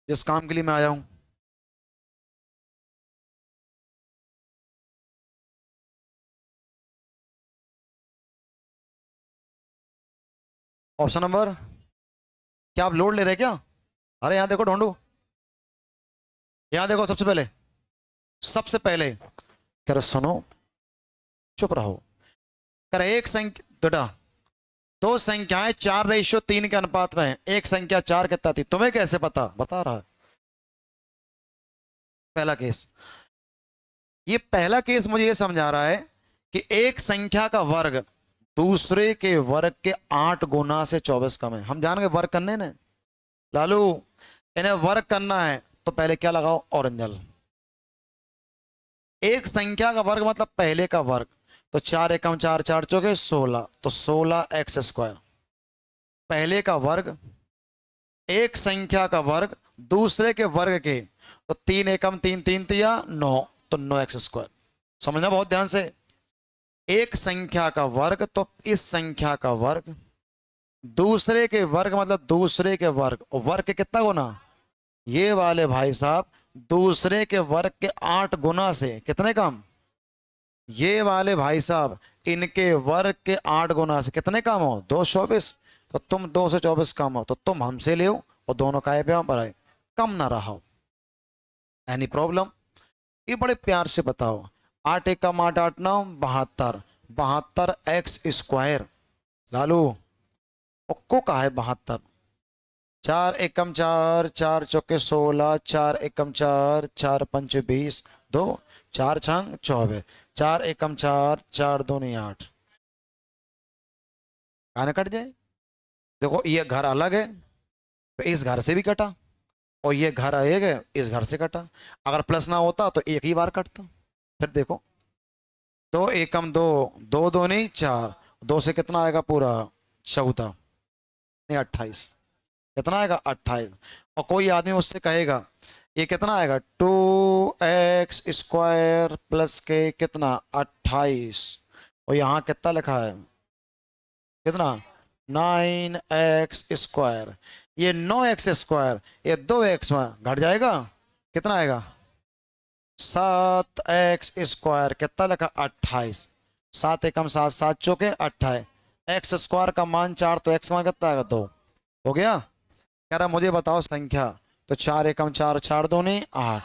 जिस काम के लिए मैं आया हूं, ऑप्शन नंबर, क्या आप लोड ले रहे हैं क्या, अरे यहां देखो ढूंढू, यहां देखो, सबसे पहले कह रहे सुनो, चुप रहो। कह रहे एक संख्या बेटा, दो संख्याएं 4:3 के अनुपात में है, एक संख्या 4 कितना थी, तुम्हें कैसे पता, बता रहा है। पहला केस, ये पहला केस मुझे ये समझा रहा है कि एक संख्या का वर्ग दूसरे के वर्ग के 8 गुना से 24 कम है। हम जान गए वर्ग करने ने, लालू इन्हें वर्ग करना है तो पहले क्या लगाओ, ओरिजिनल। एक संख्या का वर्ग मतलब पहले का वर्ग, तो 4 एकम 4, 4 चौके 16, तो 16x स्क्वायर। पहले का वर्ग एक संख्या का वर्ग दूसरे के वर्ग के, तो 3 एकम 3 3 तिया 9, तो 9x²। समझना बहुत ध्यान से। एक संख्या का वर्ग तो इस संख्या का वर्ग, दूसरे के वर्ग मतलब दूसरे के वर्ग, और वर्ग के कितना गुना, ये वाले भाई साहब दूसरे के वर्ग के 8 गुना से कितने कम, ये वाले भाई साहब इनके वर्ग के 8 गुना से कितने कम हो, 224। तो तुम 2 से 24 कम हो तो तुम हमसे ले और दोनों काय पे पर आए, कम ना रहा हो। Any problem? ये बड़े प्यार से बताओ। 8 एकम 8 8 9 72, 72x²। लालू को कहा है 72? 4 एकम 4, 4 चौके 16, 4 एकम 4, 4 पंच 20, 2 4 छंग 24, 4 एकम 4, 4 दूनी 8। खाना कट जाए। देखो ये घर अलग है तो इस घर से भी कटा, और ये घर एक है इस घर से कटा। अगर प्लस ना होता तो एक ही बार कटता। फिर देखो 2 एकम 2, 2 दूनी 4, 2 से कितना आएगा पूरा 14, नहीं 28। कितना आएगा 28। और कोई आदमी उससे कहेगा ये कितना आएगा 2x² प्लस के कितना 28, और यहाँ कितना लिखा है कितना 9x²। ये 9x², ये 2x में घट जाएगा, कितना आएगा 7x²। कितना लिखा 28, 7 एकम 7, 7 चौके 28, x² का मान 4, तो x मान कितना आएगा 2। हो गया। कह रहा मुझे बताओ संख्या, तो 4 एकम 4, 4 दूनी 8,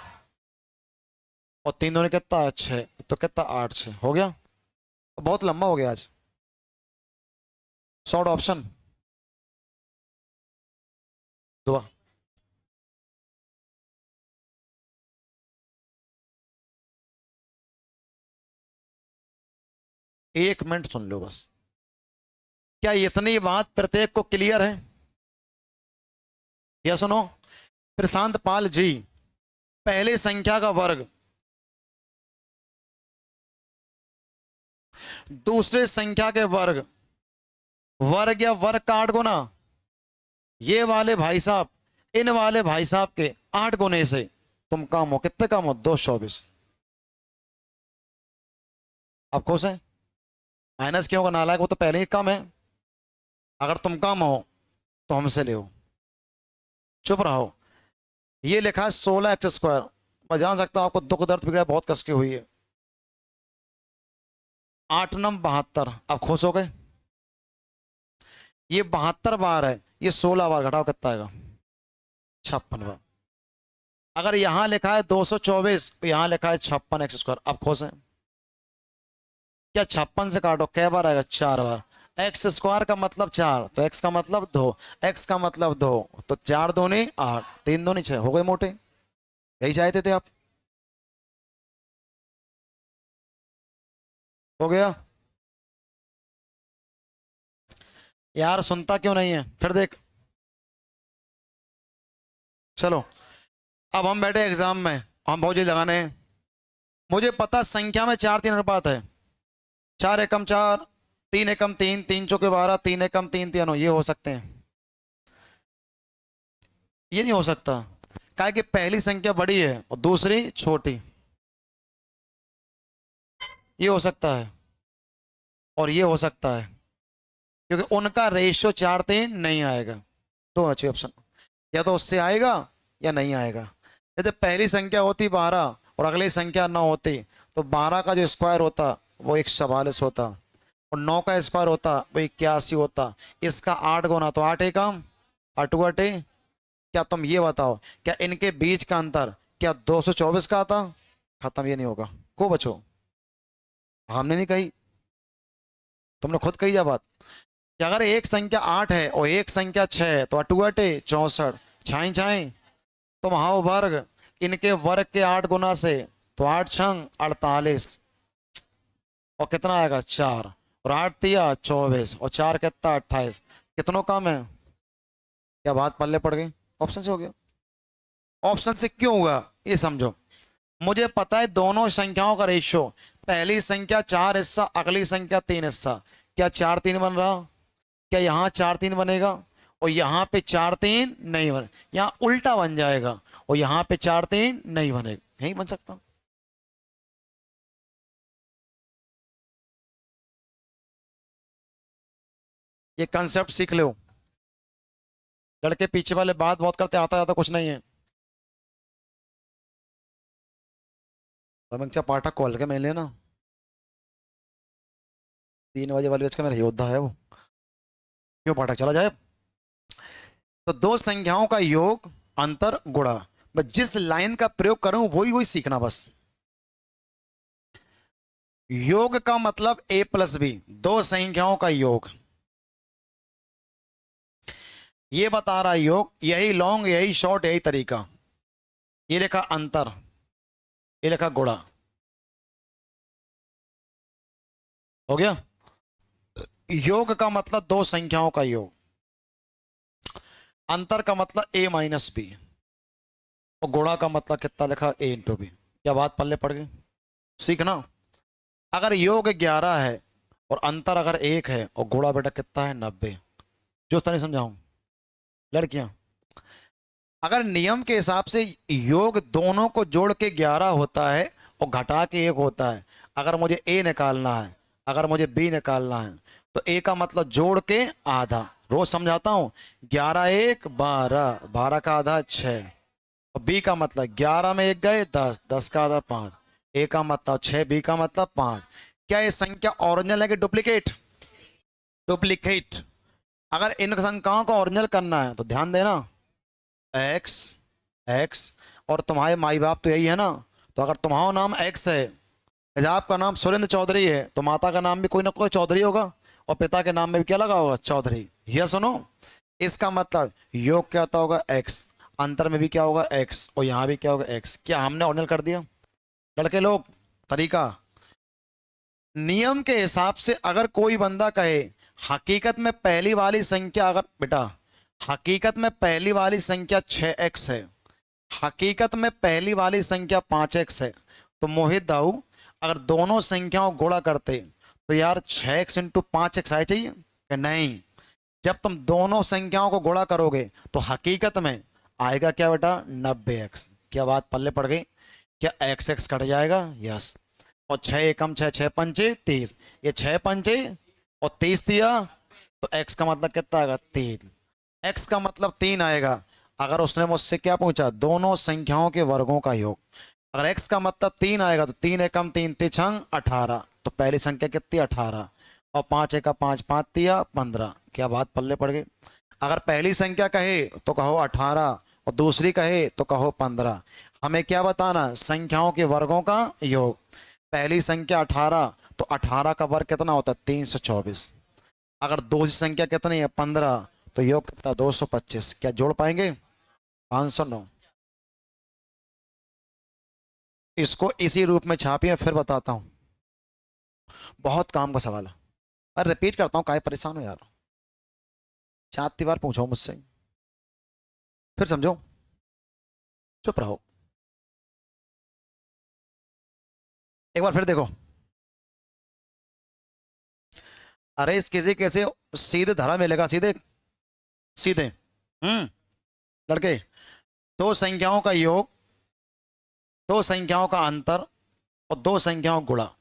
और 3 दूनी कितना 6, तो कितना 8 6 हो गया। तो बहुत लंबा हो गया आज। शॉर्ट ऑप्शन दुआ। 1 मिनट सुन लो बस। क्या इतनी बात प्रत्येक को क्लियर है? या सुनो, प्रशांत पाल जी, पहली संख्या का वर्ग दूसरे संख्या के वर्ग, वर्ग या वर्ग का 8 गुना, ये वाले भाई साहब इन वाले भाई साहब के 8 गुने से तुम कम हो, कितने कम हो 224। अब खुश है? माइनस क्यों का नालायक, वो तो पहले ही कम है। अगर तुम कम हो तो हमसे ले। चुप रहो। ये लिखा है 16x²। मैं जान सकता हूं आपको दुख दर्द बिगड़ा बहुत कसके हुई है। 8 9 72। अब खुश हो गए? ये 72 बार है, ये 16 बार, घटाओ कितना आएगा 56 बार। अगर यहां लिखा है 224 तो यहां लिखा है 56x²। अब खुश है? क्या 56 से काटो कै बार आएगा 4 बार। x² का मतलब 4, तो x का मतलब 2, x का मतलब 2, तो 4 दूनी 8, 3 दूनी 6, हो गए मोटे। यही चाहते थे आप? हो गया यार, सुनता क्यों नहीं है? फिर देख। चलो अब हम बैठे एग्जाम में, हम बहुत जल्दी लगाने हैं। मुझे पता संख्या में 4 3 अनुपात है। 4 एकम 4, 3 एकम 3, 3 चौके 12, 3 एकम 3 3 9, ये हो सकते हैं। ये नहीं हो सकता, काहे कि पहली संख्या बड़ी है और दूसरी छोटी। ये हो सकता है और ये हो सकता है, क्योंकि उनका रेशियो 4 3 नहीं आएगा। दो अच्छे ऑप्शन, या तो उससे आएगा या नहीं आएगा। यदि पहली संख्या होती 12 और अगली संख्या 9 होती, तो 12 का जो स्क्वायर होता वो 144 होता, और 9 का स्क्वायर होता वो 81 होता। इसका 8 गुना, तो 8 एकम 8 8। क्या तुम ये बताओ, क्या इनके बीच का अंतर क्या 224 का आता? खत्म। ये नहीं होगा। को बचो, हमने नहीं कही, तुमने खुद कही जा बात कि अगर एक संख्या 8 है और एक संख्या 6 है, तो 8 8 64, छाई छाई, तो वहां वर्ग इनके वर्ग के 8 गुना से, तो 8 छंग 48, और कितना आएगा 4, और 8 तिया 24, और 4 कितना 28। कितनों कम है? क्या बात पल्ले पड़ गई? ऑप्शन से हो गया। ऑप्शन से क्यों हुआ ये समझो। मुझे पता है दोनों संख्याओं का रेशियो, पहली संख्या 4 हिस्सा, अगली संख्या 3 हिस्सा। क्या 4 3 बन रहा? क्या यहाँ 4 3 बनेगा? और यहाँ पे 4 3 नहीं बने, यहाँ उल्टा बन जाएगा और यहाँ पे 4 3 नहीं बनेगा, यही बन सकता। ये कंसेप्ट सीख लो। लड़के पीछे वाले बात बहुत करते, आता जाता कुछ नहीं है। समीक्षा पाठक कॉल के मिले ना, 3 बजे वाली बैच का मेरा योद्धा है वो। क्यों पाठक चला जाए। तो दो संख्याओं का योग, अंतर, गुणा। बस जिस लाइन का प्रयोग करूं वही वही सीखना बस। योग का मतलब a प्लस बी, दो संख्याओं का योग। ये बता रहा है योग, यही लॉन्ग यही शॉर्ट यही तरीका। ये लिखा अंतर, ये लिखा गुणा। हो गया। योग का मतलब दो संख्याओं का योग, अंतर का मतलब a माइनस बी, और गुणा का मतलब कितना लिखा a इंटू बी। क्या बात पल्ले पड़ गई। सीखना। अगर योग 11 है और अंतर अगर 1 है और गुणा बेटा कितना है 90। जो तरह समझाऊं लड़कियां, अगर नियम के हिसाब से योग दोनों को जोड़ के 11 होता है और घटा के 1 होता है। अगर मुझे a निकालना है, अगर मुझे b निकालना है, तो a का मतलब जोड़ के आधा। रोज समझाता हूं, 11 1 12, 12 का आधा 6, और b का मतलब 11 में 1 गए 10, 10 का आधा 5, a का मतलब 6, b का मतलब 5। क्या ये संख्या ओरिजिनल है कि डुप्लीकेट। डुप्लीकेट। अगर इन संख्याओं को ओरिजिनल करना है तो ध्यान देना, x x, और तुम्हारे माई बाप तो यही है ना। तो अगर तुम्हारा नाम x है, तेजाब का नाम सुरेंद्र चौधरी है, तो माता का नाम भी कोई ना कोई चौधरी होगा, और पिता के नाम में भी क्या लगा होगा चौधरी। यह सुनो, इसका मतलब योग क्या आता होगा x, अंतर में भी क्या होगा x, और यहां भी क्या होगा x। क्या हमने ओरिजिनल कर दिया लड़के लोग। तरीका, नियम के हिसाब से अगर कोई बंदा कहे हकीकत में पहली वाली संख्या, अगर बेटा हकीकत में पहली वाली संख्या 6x है, हकीकत में पहली वाली संख्या 5x है, तो मोहित दाऊ अगर दोनों संख्याओं को गुणा करते तो यार 6x इंटू 5x आए चाहिए कि नहीं। जब तुम दोनों संख्याओं को गुणा करोगे तो हकीकत में आएगा क्या बेटा 90x। क्या बात पल्ले पड़ गई। क्या x x कट जाएगा, यस। और 6 एकम 6, 6 पंचे 30, ये 6 पंचे और 30 दिया, तो x का मतलब कितना आएगा 3। x का मतलब 3 आएगा। अगर उसने मुझसे क्या पूछा, दोनों संख्याओं के वर्गों का योग। अगर x का मतलब 3 आएगा तो 3 एकम 3, 3 छंग 18, तो पहली संख्या कितनी 18, और 5 एका 5, 5 तिया 15। क्या बात पल्ले पड़ गई। अगर पहली संख्या कहे तो कहो 18 और दूसरी कहे तो कहो 15। हमें क्या बताना, संख्याओं के वर्गों का योग। पहली संख्या 18, तो 18 का वर्ग कितना होता है 324। अगर दूसरी संख्या कितनी है 15, तो योग कितना 225। क्या जोड़ पाएंगे 509। इसको इसी रूप में छापिए, फिर बताता हूं। बहुत काम का सवाल है, मैं रिपीट करता हूं, काहे परेशान हो यार। 4 बार पूछो मुझसे, फिर समझो। चुप रहो, एक बार फिर देखो। अरे इस किसी कैसे सीधे धरा मिलेगा, सीधे सीधे। लड़के, दो संख्याओं का योग, दो संख्याओं का अंतर, और दो संख्याओं का गुणा।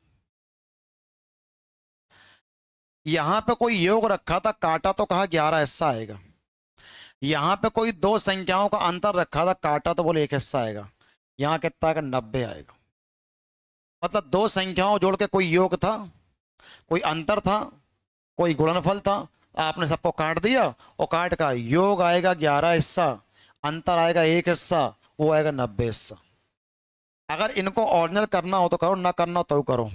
यहां पे कोई योग रखा था, काटा तो कहा 11 हिस्सा आएगा। यहां पे कोई दो संख्याओं का अंतर रखा था, काटा तो बोले 1 हिस्सा आएगा। यहां कितना आएगा 90 आएगा। मतलब दो संख्याओं जोड़ के कोई योग था, कोई अंतर था, कोई गुणनफल था। आपने सबको काट दिया, और काट का योग आएगा 11 हिस्सा, अंतर आएगा 1 हिस्सा, वो आएगा 90 हिस्सा। अगर इनको ओरिजिनल करना हो तो करो, ना करना हो तो करो।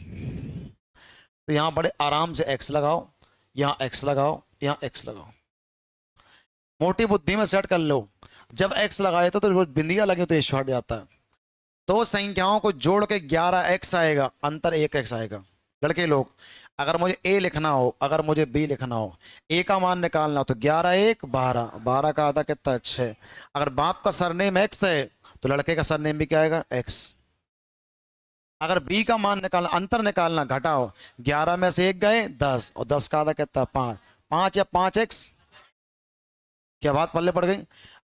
तो यहां बड़े आराम से x लगाओ, यहां x लगाओ, यहां x लगाओ। मोटी बुद्धि में सेट कर लो। जब x लगाए तो बिंदिया लगे तो ये शॉर्ट जाता है। दो संख्याओं को जोड़ के 11x आएगा, अंतर 1x आएगा। लड़के लोग, अगर मुझे a लिखना हो, अगर मुझे b लिखना हो, a का मान निकालना हो तो 11 1 12, 12 का आधा कितना 6। अगर बाप का सरनेम x है तो लड़के का सरनेम भी क्या आएगा x। अगर b का मान निकालना, अंतर निकालना, घटाओ, 11 में से 1 गए 10, और 10 का आधा कितना 5, 5 या 5x। क्या बात पल्ले पड़ गई।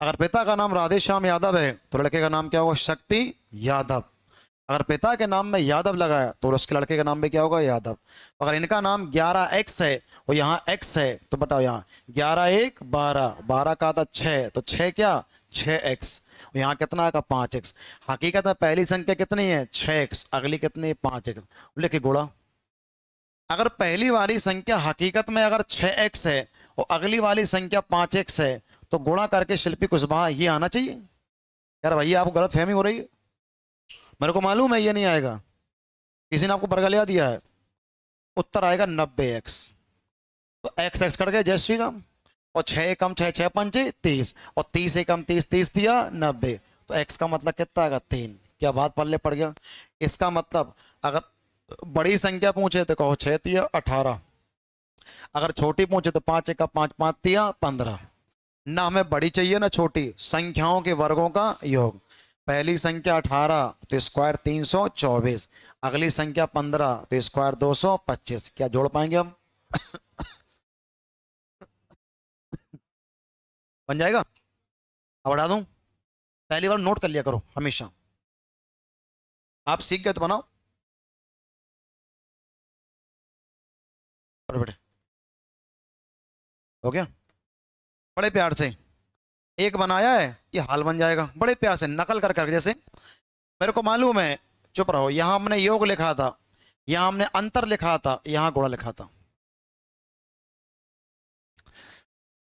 अगर पिता का नाम राधेश्याम यादव है तो लड़के का नाम क्या होगा, शक्ति यादव। अगर पिता के नाम में यादव लगाया तो उसके लड़के का नाम भी क्या होगा, यादव। तो अगर इनका नाम 11x है और यहाँ x है तो बताओ यहाँ 11 1 12, 12 का आता 6, तो 6 क्या 6x, यहाँ कितना आएगा 5x। हकीकत में पहली संख्या कितनी है 6x, अगली कितनी है 5x। लिखिए गुणा। अगर पहली वाली संख्या हकीकत में अगर 6x है और अगली वाली संख्या 5x है तो गुणा करके शिल्पी कुशवाहा ये आना चाहिए। यार भैया आपको गलत फहमी हो रही है, मेरे को मालूम है ये नहीं आएगा, किसी ने आपको बरगलिया दिया है। उत्तर आएगा 90x। तो x x कट गए, जय श्री राम। और 6 कम 6 6 पंचे 30, और 30 से कम 30 30 दिया 90, तो x का मतलब कितना आएगा 3। क्या बात पल्ले पड़ गया। इसका मतलब अगर बड़ी संख्या पूछे तो कहो 6 तिया 18, अगर छोटी पूछे तो 5 1 5 5 तिया 15। ना हमें बड़ी चाहिए ना छोटी, संख्याओं के वर्गों का योग। पहली संख्या 18 तो स्क्वायर 324, अगली संख्या 15 तो स्क्वायर 225। क्या जोड़ पाएंगे हम? बन जाएगा। अब बढ़ा दूं, पहली बार नोट कर लिया करो हमेशा, आप सीख गए तो बनाओ। बेटे हो गया, बड़े प्यार से एक बनाया है, ये हाल बन जाएगा। बड़े प्यार से नकल कर कर, जैसे मेरे को मालूम है, चुप रहो। यहां हमने योग लिखा था, यहां हमने अंतर लिखा था, यहां गुणा लिखा था।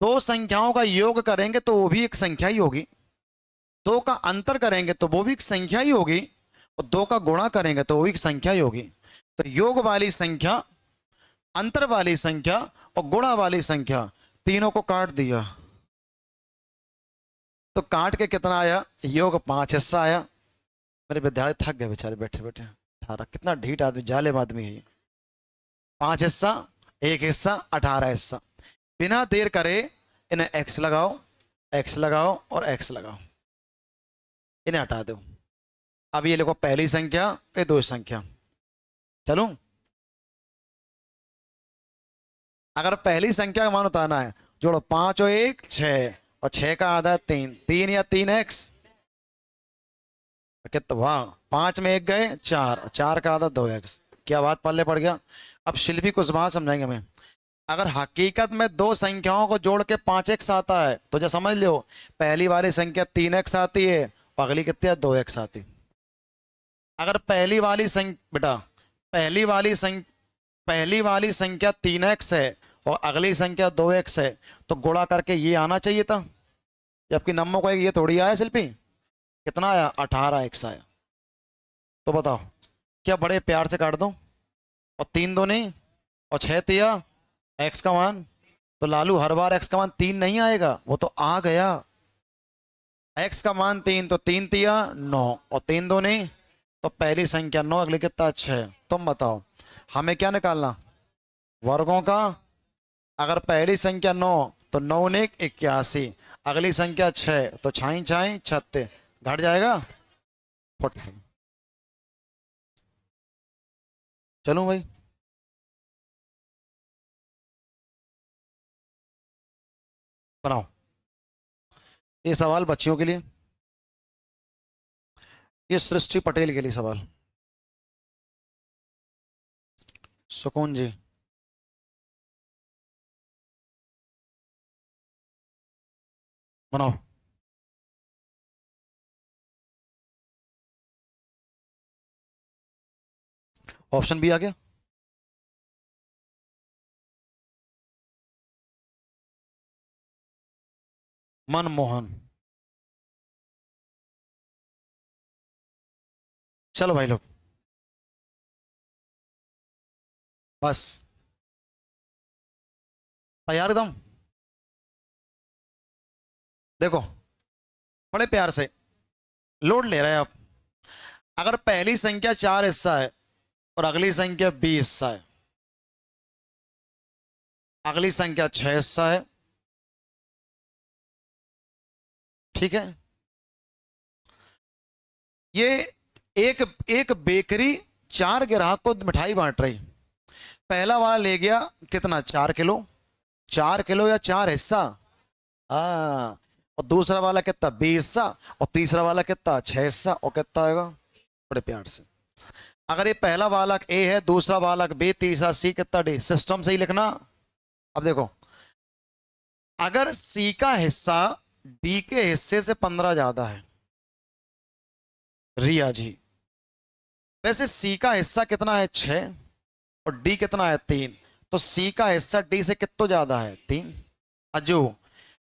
दो संख्याओं का योग करेंगे तो वो भी एक संख्या ही होगी, दो का अंतर करेंगे तो वो भी एक संख्या ही होगी, और दो का गुणा करेंगे तो वो भी एक संख्या ही होगी। तो योग वाली संख्या, अंतर वाली संख्या और गुणा वाली संख्या, तीनों को काट दिया तो काट के कितना आया, योग 5 हिस्सा आया। मेरे विद्यार्थी थक गए बेचारे बैठे बैठे, 18, कितना ढीठ आदमी, जालिम आदमी है ये। 5 हिस्सा, 1 हिस्सा, 18 हिस्सा। बिना देर करे इन्हें x लगाओ, x लगाओ और x लगाओ, इन्हें हटा दो। अब ये लिखो पहली संख्या, ये दो संख्या। चलो, अगर पहली संख्या का मान उतारना है, जोड़ो 5 और 1 6, और 6 का आधा है 3, 3 या 3x कितना, वाह 5 में 1 गए 4, 4 का आधा 2x। क्या बात पल्ले पड़ गया। अब शिल्पी कुशवाहा समझाएंगे हमें। अगर हकीकत में दो संख्याओं को जोड़ के 5x आता है तो जो समझ लो पहली वाली संख्या 3x आती है और अगली कितनी है 2x आती। अगर पहली वाली संख्या बेटा, पहली वाली संख्या 3x है और अगली संख्या 2x है तो गुणा करके ये आना चाहिए था, जबकि नंबर को ये थोड़ी आया शिल्पी। कितना आया 18x आया। तो बताओ क्या बड़े प्यार से काट दो, और 3 दूनी और 6 तिया x का मान, तो लालू हर बार x का मान 3 नहीं आएगा, वो तो आ गया। x का मान 3, तो 3 तिया 9 और 3 दूनी, तो पहली संख्या 9, अगली कितना 6। तुम बताओ हमें क्या निकालना, वर्गों का। अगर पहली संख्या 9 तो 9 ने 81, अगली संख्या 6 तो 6 6 36, घट जाएगा 45। चलो भाई, बनाओ। ये सवाल बच्चियों के लिए, ये सृष्टि पटेल के लिए सवाल। सुकून जी, बनाओ। ऑप्शन बी आ गया। मनमोहन। चलो भाई लोग, बस तैयार एकदम। देखो बड़े प्यार से लोड ले रहे हैं आप। अगर पहली संख्या 4 हिस्सा है और अगली संख्या 20 हिस्सा है, अगली संख्या 6 हिस्सा है, ठीक है। ये एक एक बेकरी 4 ग्राहक को मिठाई बांट रही। पहला वाला ले गया कितना 4 किलो, 4 किलो या 4 हिस्सा, हाँ, और दूसरा वाला कितना 20 हिस्सा, और तीसरा वाला कितना 6 हिस्सा, और कितना आएगा बड़े प्यार से। अगर ये पहला वालक ए है, दूसरा वालक बी, तीसरा सी, कितना डी, सिस्टम से ही लिखना। अब देखो, अगर सी का हिस्सा डी के हिस्से से 15 ज्यादा है, रिया जी, वैसे सी का हिस्सा कितना है 6, और डी कितना है 3, तो सी का हिस्सा डी से कितना ज्यादा है 3। अजू,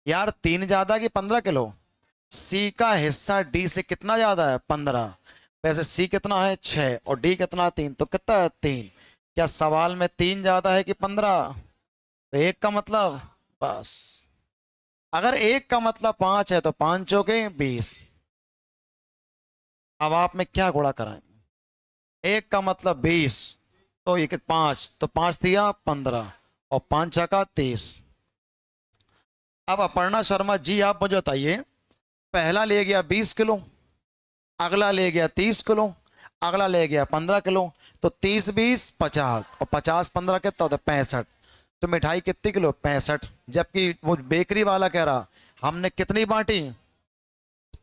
यार 3 ज्यादा कि 15 किलो, सी का हिस्सा डी से कितना ज्यादा है 15, वैसे सी कितना है 6 और डी कितना है 3, तो कितना है 3। क्या सवाल में 3 ज्यादा है कि 15, तो एक का मतलब, बस। अगर एक का मतलब 5 है तो 5 चौके 20। अब आप में क्या गुणा कराएं, एक का मतलब 20, तो ये 5, तो 5 दिया 15, और 5 छका 30। अब अपर्णा शर्मा जी आप मुझे बताइए, पहला ले गया 20 किलो, अगला ले गया 30 किलो, अगला ले गया 15 किलो, तो 30 20 50, और 50 15 कितना होता है 65। तो मिठाई कितनी किलो 65, जबकि वो बेकरी वाला कह रहा हमने कितनी बांटी,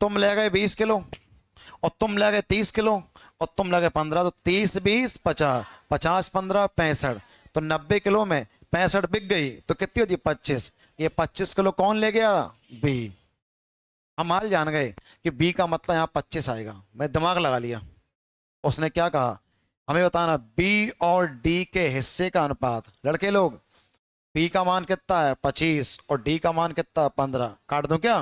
तुम ले गए 20 किलो, और तुम ले गए 30 किलो, और तुम ले गए 15, तो 30 20 50, 50 15 65, तो 90 किलो में 65 बिक गई, तो कितनी होती 25। ये 25 किलो कौन ले गया, बी। हम हाल जान गए कि बी का मतलब यहाँ 25 आएगा, मैं दिमाग लगा लिया। उसने क्या कहा, हमें बताना बी और डी के हिस्से का अनुपात। लड़के लोग, बी का मान कितना है 25, और डी का मान कितना है 15, काट दूं क्या,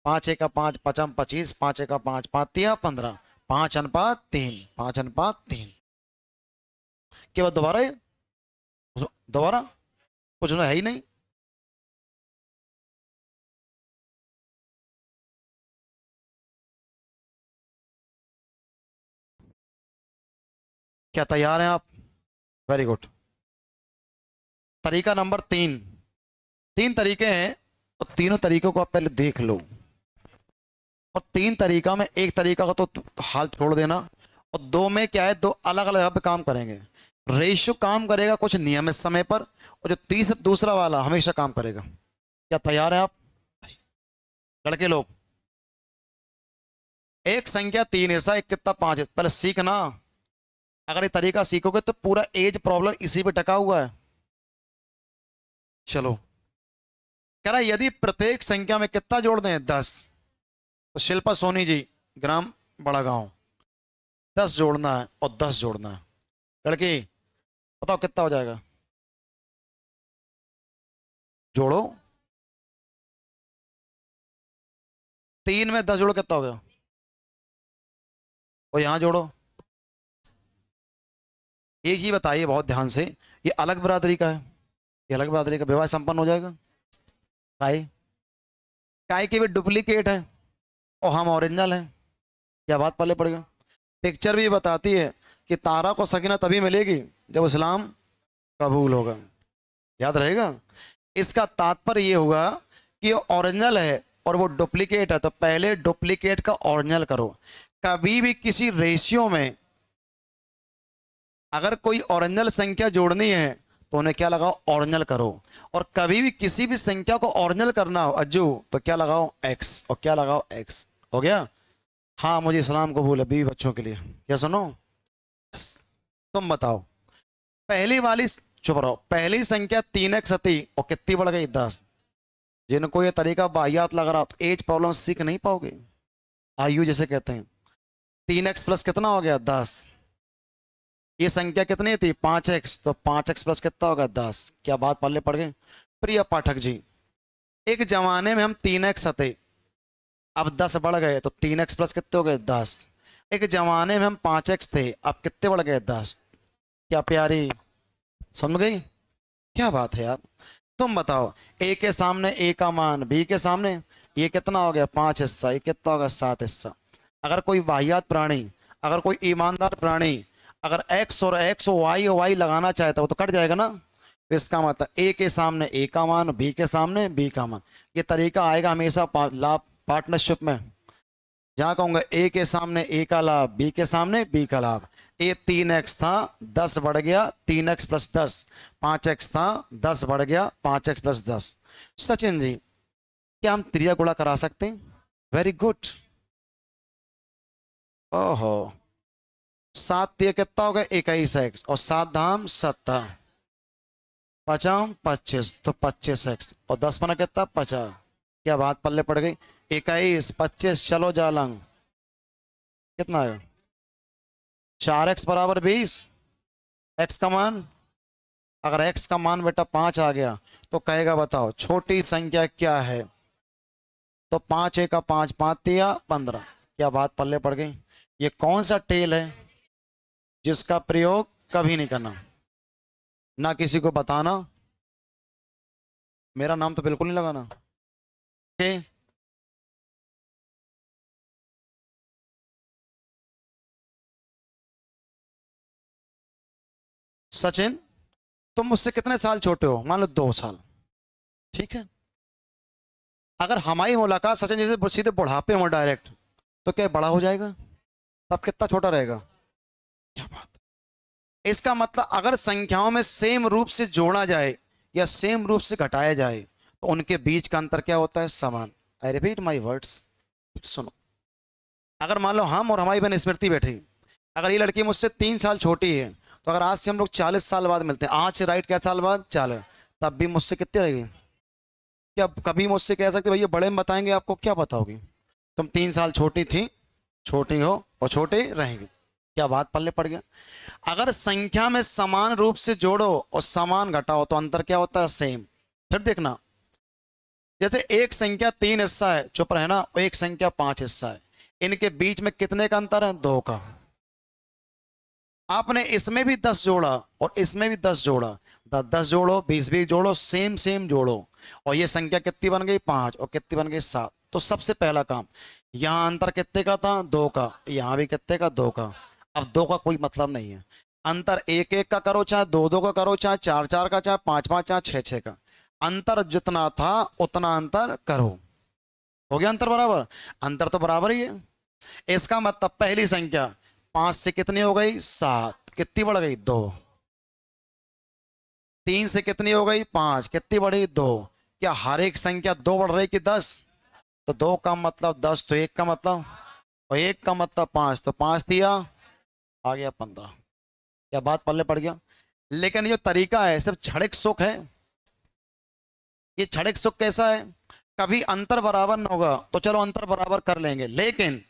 5 एक का 5 पचम 25, 5 एक का 5 5 तिया 15, 5:3, 5:3। के बाद दोबारा दोबारा कुछ ना है ही नहीं। क्या तैयार हैं आप, वेरी गुड। तरीका नंबर 3, 3 तरीके हैं, और तीनों तरीकों को आप पहले देख लो। और 3 तरीका में एक तरीका का तो हाल छोड़ देना, और दो में क्या है, दो अलग अलग जगह पे काम करेंगे। रेशियो काम करेगा कुछ नियमित समय पर, और जो दूसरा वाला हमेशा काम करेगा। क्या तैयार है आप, लड़के लोग। एक संख्या 3 ऐसा, एक कितना 5 है, पहले सीखना। अगर ये तरीका सीखोगे तो पूरा एज प्रॉब्लम इसी पे टका हुआ है। चलो, कह रहा है, यदि प्रत्येक संख्या में कितना जोड़ दें 10, तो शिल्पा सोनी जी, ग्राम बड़ा गांव, 10 जोड़ना है और 10 जोड़ना है। लड़की बताओ कितना हो जाएगा, जोड़ो। 3 में 10 जोड़ो कितना हो गया, और यहां जोड़ो। एक ही बताइए बहुत ध्यान से, ये अलग बरादरी का है, ये अलग बरादरी का, विवाह संपन्न हो जाएगा। काय, काय की भी डुप्लीकेट है, और हम ओरिजिनल हैं। क्या बात पल्ले पड़ेगा। पिक्चर भी बताती है कि तारा को सकीना तभी मिलेगी जब इस्लाम कबूल होगा। याद रहेगा। इसका तात्पर्य ये हुआ कि ओरिजिनल है और वो डुप्लीकेट है, तो पहले डुप्लीकेट का ओरिजिनल करो। कभी भी किसी रेशियो में अगर कोई ओरिजिनल संख्या जोड़नी है तो उन्हें क्या लगाओ, ओरिजिनल करो। और कभी भी किसी भी संख्या को ओरिजिनल करना हो अज्जू, तो क्या लगाओ एक्स, और क्या लगाओ एक्स। हो गया। हाँ मुझे इस्लाम कबूल है बीवी बच्चों के लिए। क्या सुनो, तुम बताओ, पहली वाली, चुप रहो, पहली संख्या 3x थी और कितनी बढ़ गई 10। जिनको ये तरीका बाहियात लग रहा तो एज प्रॉब्लम सीख नहीं पाओगे। आयु जिसे कहते हैं, 3x प्लस कितना हो गया 10। ये संख्या कितनी थी 5x, तो 5x प्लस कितना होगा 10। क्या बात पल्ले पड़ गई। प्रिय पाठक जी, एक जमाने में हम 3x थे, अब 10 बढ़ गए, तो 3x प्लस कितने हो गए 10। एक जमाने में हम 5x थे, अब कितने बढ़ गए 10। क्या प्यारी, समझ गई। क्या बात है यार। तुम बताओ, ए के सामने ए का मान, बी के सामने ये कितना हो गया 5 हिस्सा, ये कितना होगा 7 हिस्सा। अगर कोई वाहियात प्राणी, अगर कोई ईमानदार प्राणी अगर एक्स और वाई लगाना चाहता हो तो कट जाएगा ना। तो इसका मतलब ए के सामने ए का मान, बी के सामने बी का मान। ये तरीका आएगा हमेशा लाभ पार्टनरशिप में, जहां कहूंगा ए के सामने ए का लाभ, बी के सामने बी का लाभ। ए 3x था 10 बढ़ गया 3x प्लस 10, 5x था 10 बढ़ गया 5x प्लस 10। सचिन जी, क्या हम त्रिया गुणा करा सकते हैं? Very good. ओहो, 7 कितना हो गया? 21x, और 7 धाम 70, पचाम 25, तो 25x, और 10 कितना? 50। क्या बात पल्ले पड़ गई? 21 25, चलो जालंग, कितना है? 4x बराबर 20। x का मान, अगर x का मान बेटा 5 आ गया तो कहेगा बताओ छोटी संख्या क्या है? तो 5 एक का 5, 5 तिया 15। क्या बात पल्ले पड़ गई? ये कौन सा टेल है जिसका प्रयोग कभी नहीं करना, ना किसी को बताना, मेरा नाम तो बिल्कुल नहीं लगाना। ओके, सचिन, तुम मुझसे कितने साल छोटे हो? मान लो 2 साल, ठीक है। अगर हमारी मुलाकात सचिन जैसे सीधे बुढ़ापे में डायरेक्ट, तो क्या बड़ा हो जाएगा? तब कितना छोटा रहेगा? क्या बात है? इसका मतलब अगर संख्याओं में सेम रूप से जोड़ा जाए या सेम रूप से घटाया जाए तो उनके बीच का अंतर क्या होता है? समान। आई रिपीट माई वर्ड्स, सुनो। अगर मान लो हम और हमारी बहन स्मृति बैठी, अगर ये लड़की मुझसे 3 साल छोटी है, तो अगर आज से हम लोग 40 साल बाद मिलते हैं, आज से राइट क्या साल बाद? 40, तब भी मुझसे कितनी रहेगी? क्या कभी मुझसे कह सकते भैया बड़े में बताएंगे आपको? क्या बताओगी? तुम 3 साल छोटी थी, छोटी हो और छोटे रहेंगे। क्या बात पल्ले पड़ गया? अगर संख्या में समान रूप से जोड़ो और समान घटाओ तो अंतर क्या होता है? सेम। फिर देखना, जैसे एक संख्या 3 हिस्सा है, चुप रहे ना, और एक संख्या 5 हिस्सा है, इनके बीच में कितने का अंतर है? 2 का। आपने इसमें भी 10 जोड़ा और इसमें भी 10 जोड़ा, 10 10 जोड़ो, 20 20 जोड़ो, सेम सेम जोड़ो, और ये संख्या कितनी बन गई? 5, और कितनी बन गई? 7। तो सबसे पहला काम, यहां अंतर कितने का था? 2 का, यहां भी कितने का? 2 का। अब 2 का कोई मतलब नहीं है, अंतर 1 1 का करो, चाहे 2 2 का करो, चाहे 4 4 का, चाहे 5 5, चाहे 6 6 का, अंतर जितना था उतना अंतर करो। हो गया अंतर बराबर? अंतर तो बराबर ही है। इसका मतलब पहली संख्या 5 से कितनी हो गई? 7, कितनी बढ़ गई? 2। 3 से कितनी हो गई? 5, कितनी बढ़ी? 2। क्या हर एक संख्या 2 बढ़ रही कि 10? तो 2 का मतलब 10, तो 1 का मतलब, और 1 का मतलब 5, तो 5 दिया, आ गया 15। क्या बात पल्ले पड़ गया? लेकिन ये तरीका है सिर्फ क्षणिक सुख है। ये क्षणिक सुख कैसा है? कभी अंतर बराबर न होगा तो चलो अंतर बराबर कर लेंगे, लेकिन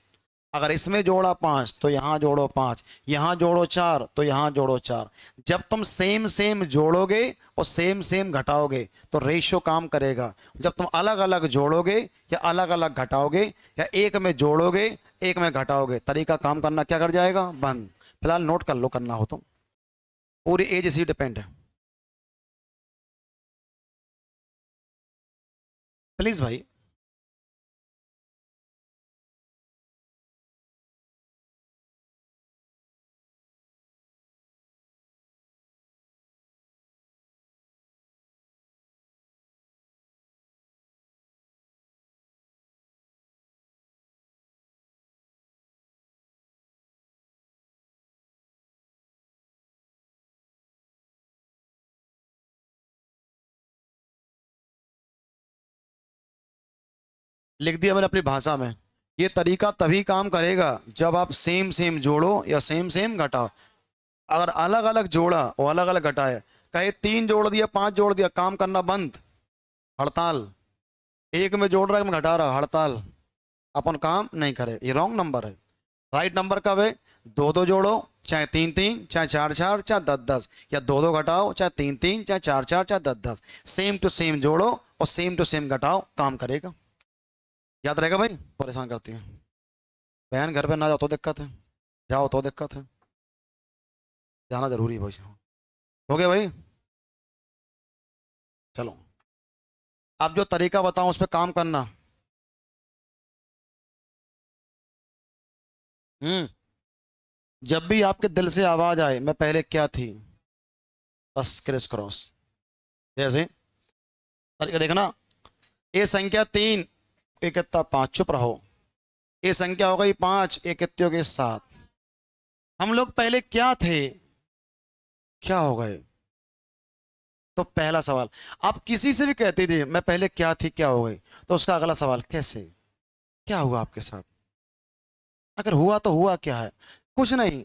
अगर इसमें जोड़ा 5 तो यहां जोड़ो 5, यहां जोड़ो 4 तो यहां जोड़ो 4। जब तुम सेम सेम जोड़ोगे और सेम सेम घटाओगे तो रेशियो काम करेगा। जब तुम अलग अलग जोड़ोगे या अलग अलग घटाओगे, या एक में जोड़ोगे एक में घटाओगे, तरीका काम करना क्या कर जाएगा? बंद। फिलहाल नोट कर लो, करना हो तो। पूरी एज इसी डिपेंड है। प्लीज भाई। लिख दिया मैंने अपनी भाषा में। ये तरीका तभी काम करेगा जब आप सेम सेम जोड़ो या सेम सेम घटाओ। अगर अलग अलग जोड़ा और अलग अलग घटाए, कहे 3 जोड़ दिया 5 जोड़ दिया, काम करना बंद, हड़ताल। एक में जोड़ रहा है, एक में घटा रहा, हड़ताल। अपन काम नहीं करे, ये रॉन्ग नंबर है। राइट नंबर कब है? 2 2 जोड़ो, चाहे 3 3, चाहे 4 4, चाहे 10 10, या 2 2 घटाओ, चाहे 3 3, चाहे 4 4, चाहे 10 10। सेम टू सेम जोड़ो और सेम टू सेम घटाओ, काम करेगा। याद रहेगा भाई? परेशान करती है बहन, घर पे ना जाओ तो दिक्कत है, जाओ तो दिक्कत है, जाना जरूरी है भाई। हो गया भाई? चलो, अब जो तरीका बताऊं उस पर काम करना। हम्म। जब भी आपके दिल से आवाज आए मैं पहले क्या थी, बस क्रिस क्रॉस। जैसे तरीका देखना, ये संख्या 3, ये कितना? 5, चुप रहो। ये संख्या हो गई 5, ये कितने हो गए? 7। हम लोग पहले क्या थे, क्या हो गए? तो पहला सवाल, आप किसी से भी कहते थे मैं पहले क्या थी क्या हो गई, तो उसका अगला सवाल कैसे, क्या हुआ आपके साथ, अगर हुआ तो हुआ क्या है, कुछ नहीं।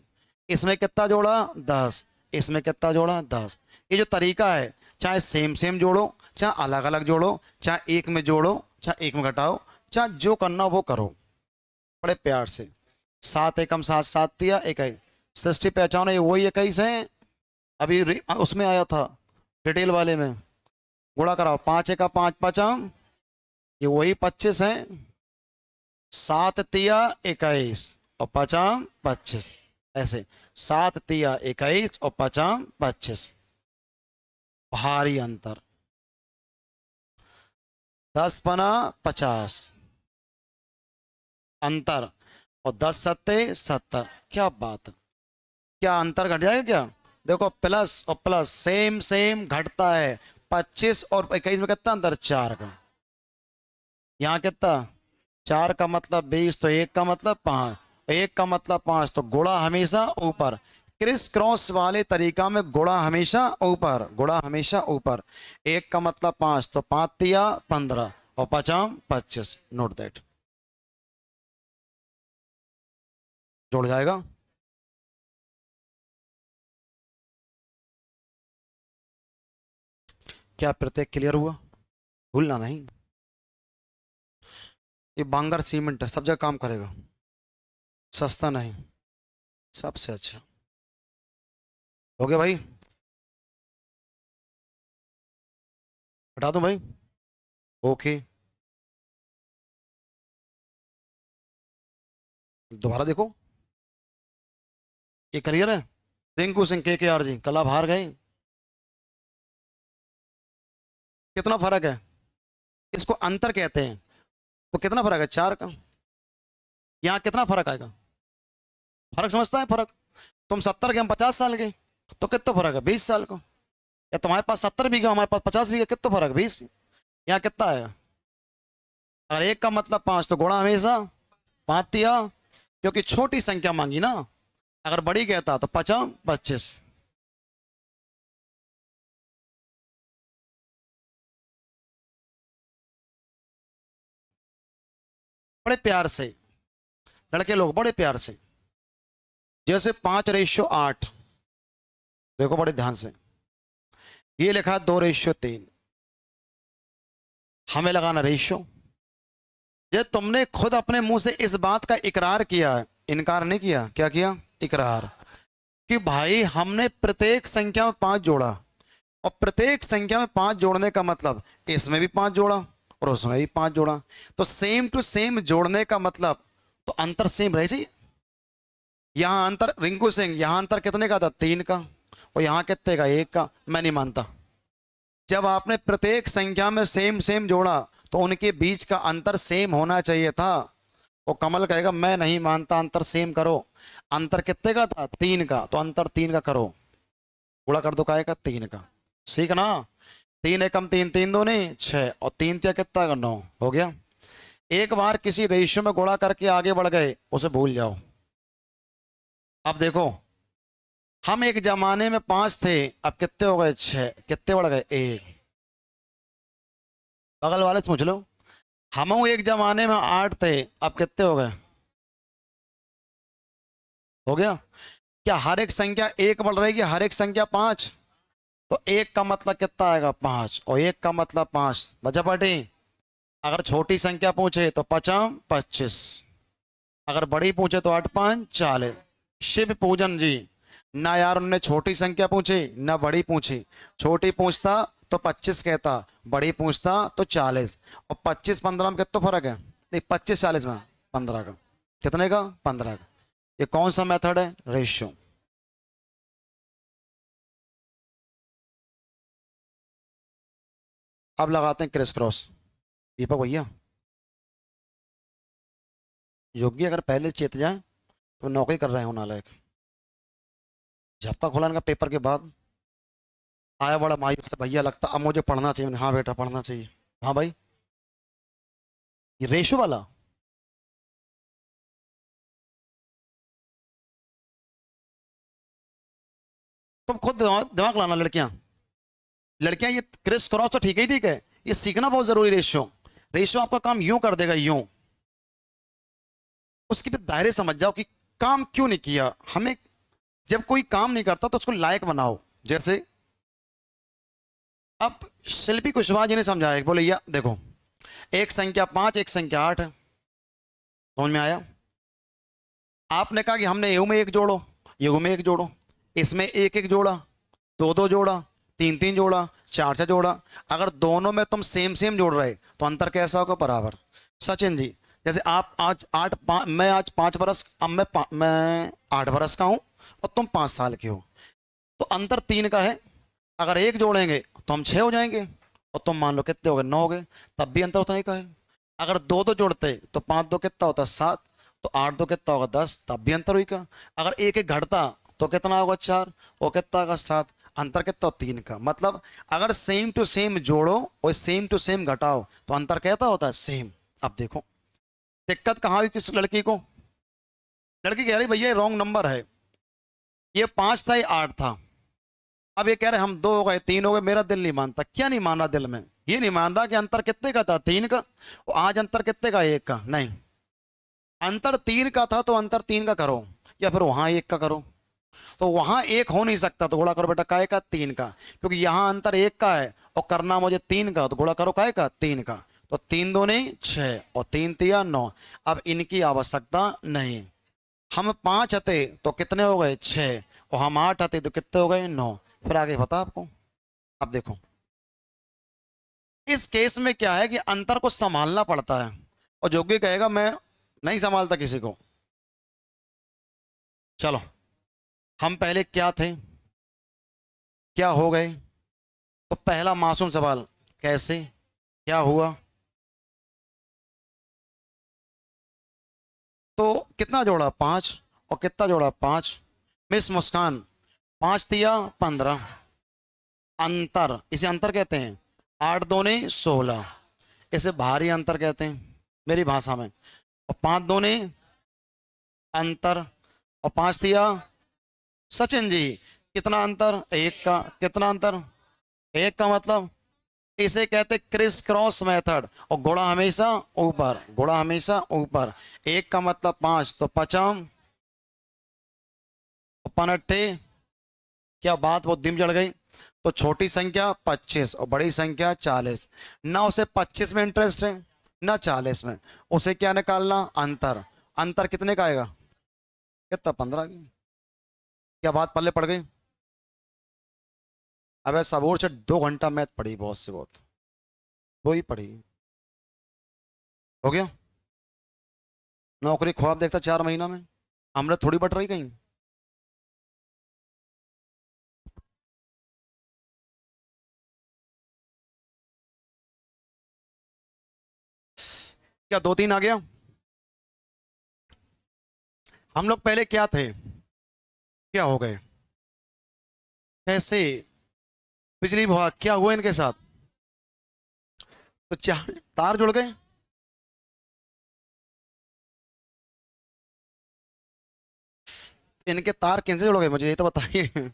इसमें कितना जोड़ा 10, इसमें कितना जोड़ा 10। ये जो तरीका है, चाहे सेम सेम जोड़ो, चाहे अलग अलग जोड़ो, चाहे एक में जोड़ो, चाहे एक में घटाओ, चाहे जो करना वो करो, बड़े प्यार से। सात एकम सात, सात तिया इकाई, सृष्टि पहचानो, ये वही इक्कीस है, अभी उसमें आया था डिटेल वाले में। गुणा कराओ, पाँच एका पाँच पचाम, ये वही 25 है। सात तिया इक्कीस और पचाम 25, ऐसे। सात तिया इक्कीस और पचाम 25, भारी अंतर। 10 पना 50 अंतर, और 10 सत्ते 70। क्या बात है, क्या अंतर घट जाएगा क्या। देखो प्लस और प्लस सेम सेम घटता है। 25 और 21 में कितना अंतर, 4 का। यहाँ कितना, 4 का मतलब 20, तो 1 का मतलब 5, 1 का मतलब 5, तो गुणा हमेशा ऊपर। क्रिस क्रॉस वाले तरीका में गुणा हमेशा ऊपर, गुणा हमेशा ऊपर। 1 का मतलब 5, तो 5 तिया 15 और पचाम 25। नोट दैट, जुड़ जाएगा। क्या प्रत्येक क्लियर हुआ, भूलना नहीं। ये बांगर सीमेंट है, सब जगह काम करेगा, सस्ता नहीं, सबसे अच्छा। हो गया भाई, हटा दूं भाई, ओके। दोबारा देखो, ये करियर है। रिंकू सिंह के आर जी कल आप हार गए, कितना फर्क है, इसको अंतर कहते हैं। तो कितना फर्क है, 4 का। यहाँ कितना फर्क आएगा, फर्क समझता है फर्क। तुम 70 के, हम 50 साल के, तो कितना फर्क है, 20 साल को। या तुम्हारे पास 70 बीघा, हमारे पास 50 बीघा, कितना फर्क, 20। यहाँ कितना आएगा, अगर 1 का मतलब 5, तो गुणा हमेशा 5 दिया, क्योंकि छोटी संख्या मांगी ना। अगर बड़ी कहता तो 50 25। बड़े प्यार से, लड़के लोग बड़े प्यार से, जैसे 5:8, देखो बड़े ध्यान से। ये लिखा 2:3, हमें लगाना रेशियो। ये तुमने खुद अपने मुंह से इस बात का इकरार किया है, इनकार नहीं किया, क्या किया, इकरार, कि भाई हमने प्रत्येक संख्या में 5 जोड़ा। और प्रत्येक संख्या में 5 जोड़ने का मतलब इसमें भी 5 जोड़ा और उसमें भी 5 जोड़ा, तो सेम टू सेम जोड़ने का मतलब तो अंतर सेम रह चाहिए। यहां अंतर, रिंकू सिंह यहां अंतर कितने का था, 3 का, और यहां कितने का, 1 का। मैं नहीं मानता, जब आपने प्रत्येक संख्या में सेम सेम जोड़ा तो उनके बीच का अंतर सेम होना चाहिए था। वो कमल कहेगा मैं नहीं मानता, अंतर सेम करो। अंतर कितने का था, 3 का, तो अंतर 3 का करो, गुणा कर दो, का 3 का, ठीक ना। 3 एकम 3, 3 दूनी 6, और 3 तिया कितना का 9, हो गया। एक बार किसी रेशियो में गुणा करके आगे बढ़ गए, उसे भूल जाओ। अब देखो, हम एक जमाने में 5 थे, अब कितने हो गए, 6, कितने बढ़ गए, 1। बगल वाले से पूछ लो, हम एक जमाने में 8 थे, अब कितने हो गए, हो गया। क्या हर एक संख्या 1 बढ़ रहेगी, हर एक संख्या 5, तो 1 का मतलब कितना आएगा, 5, और 1 का मतलब 5, बचा पाटी। अगर छोटी संख्या पूछे तो 50 25, अगर बड़ी पूछे तो 8 5 40। शिव पूजन जी, ना यार उनने छोटी संख्या पूछी ना बड़ी पूछी। छोटी पूछता तो 25 कहता, बड़ी पूछता तो 40। और 25 15 में कितना फर्क है, नहीं 25 40 में 15 का, कितने का, 15 का। ये कौन सा मेथड है, रेशियो। अब लगाते हैं क्रिस क्रॉस। दीपक भैया, योगी अगर पहले चेत जाए तो नौकरी कर रहे हो नालायक। झपका खुला इनका पेपर के बाद, आया बड़ा मायूस से, भैया लगता अब मुझे पढ़ना चाहिए। मैंने, हाँ बेटा पढ़ना चाहिए। हाँ भाई, ये रेशो वाला, तुम खुद दिमाग दिमाग लाना लड़कियां। लड़कियां ये क्रिस क्रॉस तो ठीक है ही ठीक है, ये सीखना बहुत जरूरी। रेशियो, रेशियो आपका काम यूं कर देगा, यूं। उसके भी दायरे समझ जाओ कि काम क्यों नहीं किया हमें। जब कोई काम नहीं करता तो उसको लायक बनाओ। जैसे अब शिल्पी कुशवाहा जी ने समझाया, बोले या देखो, एक संख्या 5, एक संख्या 8 है, समझ में आया? आपने कहा कि हमने यू में एक जोड़ो, यू में एक जोड़ो, इसमें एक एक जोड़ा, दो दो जोड़ा, तीन तीन जोड़ा, चार चार जोड़ा। अगर दोनों में तुम सेम सेम जोड़ रहे तो अंतर कैसा होगा? बराबर। सचिन जी, जैसे आप आज मैं आज 5 बरस, अब मैं 8 बरस का हूं और तुम 5 साल के हो, तो अंतर 3 का है। अगर एक जोड़ेंगे तो हम 6 हो जाएंगे, और तुम मान लो कितने हो गए? 9 हो गए, तब भी अंतर उतना ही का है। अगर दो दो जोड़ते तो 5 दो कितना होता? 7, तो 8 दो कितना होगा? 10, तब भी अंतर हुई का। अगर एक एक घटता तो कितना होगा? 4, और कितना होगा? 7, अंतर कितना? 3 का। मतलब अगर सेम टू सेम जोड़ो और सेम टू सेम घटाओ तो अंतर कहता होता है सेम। अब देखो दिक्कत कहाँ हुई किस लड़की को? लड़की कह रही भैया ये रॉन्ग नंबर है, ये 5 था, ये 8 था। अब ये कह रहे हम 2 हो गए, 3 हो गए। मेरा दिल नहीं मानता। क्या नहीं मान रहा दिल में? ये नहीं मान रहा कि अंतर कितने का था? 3 का। और आज अंतर कितने का? 1 का। नहीं, अंतर 3 का था तो अंतर 3 का करो, या फिर वहां 1 का करो। तो वहां 1 हो नहीं सकता, तो गुणा करो बेटा काय का? 3 का। क्योंकि यहां अंतर 1 का है और करना मुझे 3 का, तो गुणा करो काय का? 3 का। तो 3 दूनी 6 और 3 तिया 9। अब इनकी आवश्यकता नहीं। हम 5 हते तो कितने हो गए? 6, और हम 8 हते तो कितने हो गए? 9। फिर आगे पता आपको? अब देखो इस केस में क्या है कि अंतर को संभालना पड़ता है, और जोगी कहेगा मैं नहीं संभालता किसी को। चलो, हम पहले क्या थे, क्या हो गए? तो पहला मासूम सवाल, कैसे, क्या हुआ? तो कितना जोड़ा? 5, और कितना जोड़ा? 5। मिस मुस्कान, 5 तिया 15, अंतर, इसे अंतर कहते हैं। 8 दूनी 16, इसे भारी अंतर कहते हैं मेरी भाषा में। और 5 दूनी अंतर, और 5 तिया। सचिन जी, कितना अंतर? 1 का। कितना अंतर? 1 का। मतलब इसे कहते क्रिस क्रॉस मेथड, और घोड़ा हमेशा ऊपर, घोड़ा हमेशा ऊपर। 1 का मतलब 5, तो 50 पनट्टे। क्या बात बुद्धि में चढ़ गई? तो छोटी संख्या 25 और बड़ी संख्या 40। ना उसे 25 में इंटरेस्ट है ना 40 में। उसे क्या निकालना? अंतर। अंतर कितने का आएगा? कितना? 15 की। क्या बात पल्ले पड़ गई? अबे सबूर से 2 घंटा मैथ पढ़ी, बहुत से बहुत, दो ही पढ़ी, हो गया। नौकरी ख्वाब देखता 4 महीना में, अमृत थोड़ी बट रही कहीं। क्या 2 3 आ गया? हम लोग पहले क्या थे, क्या हो गए, कैसे? बिजली विभाग, क्या हुआ इनके साथ? तो 4 तार जुड़ गए। इनके तार किनसे जुड़ गए मुझे ये तो बताइए।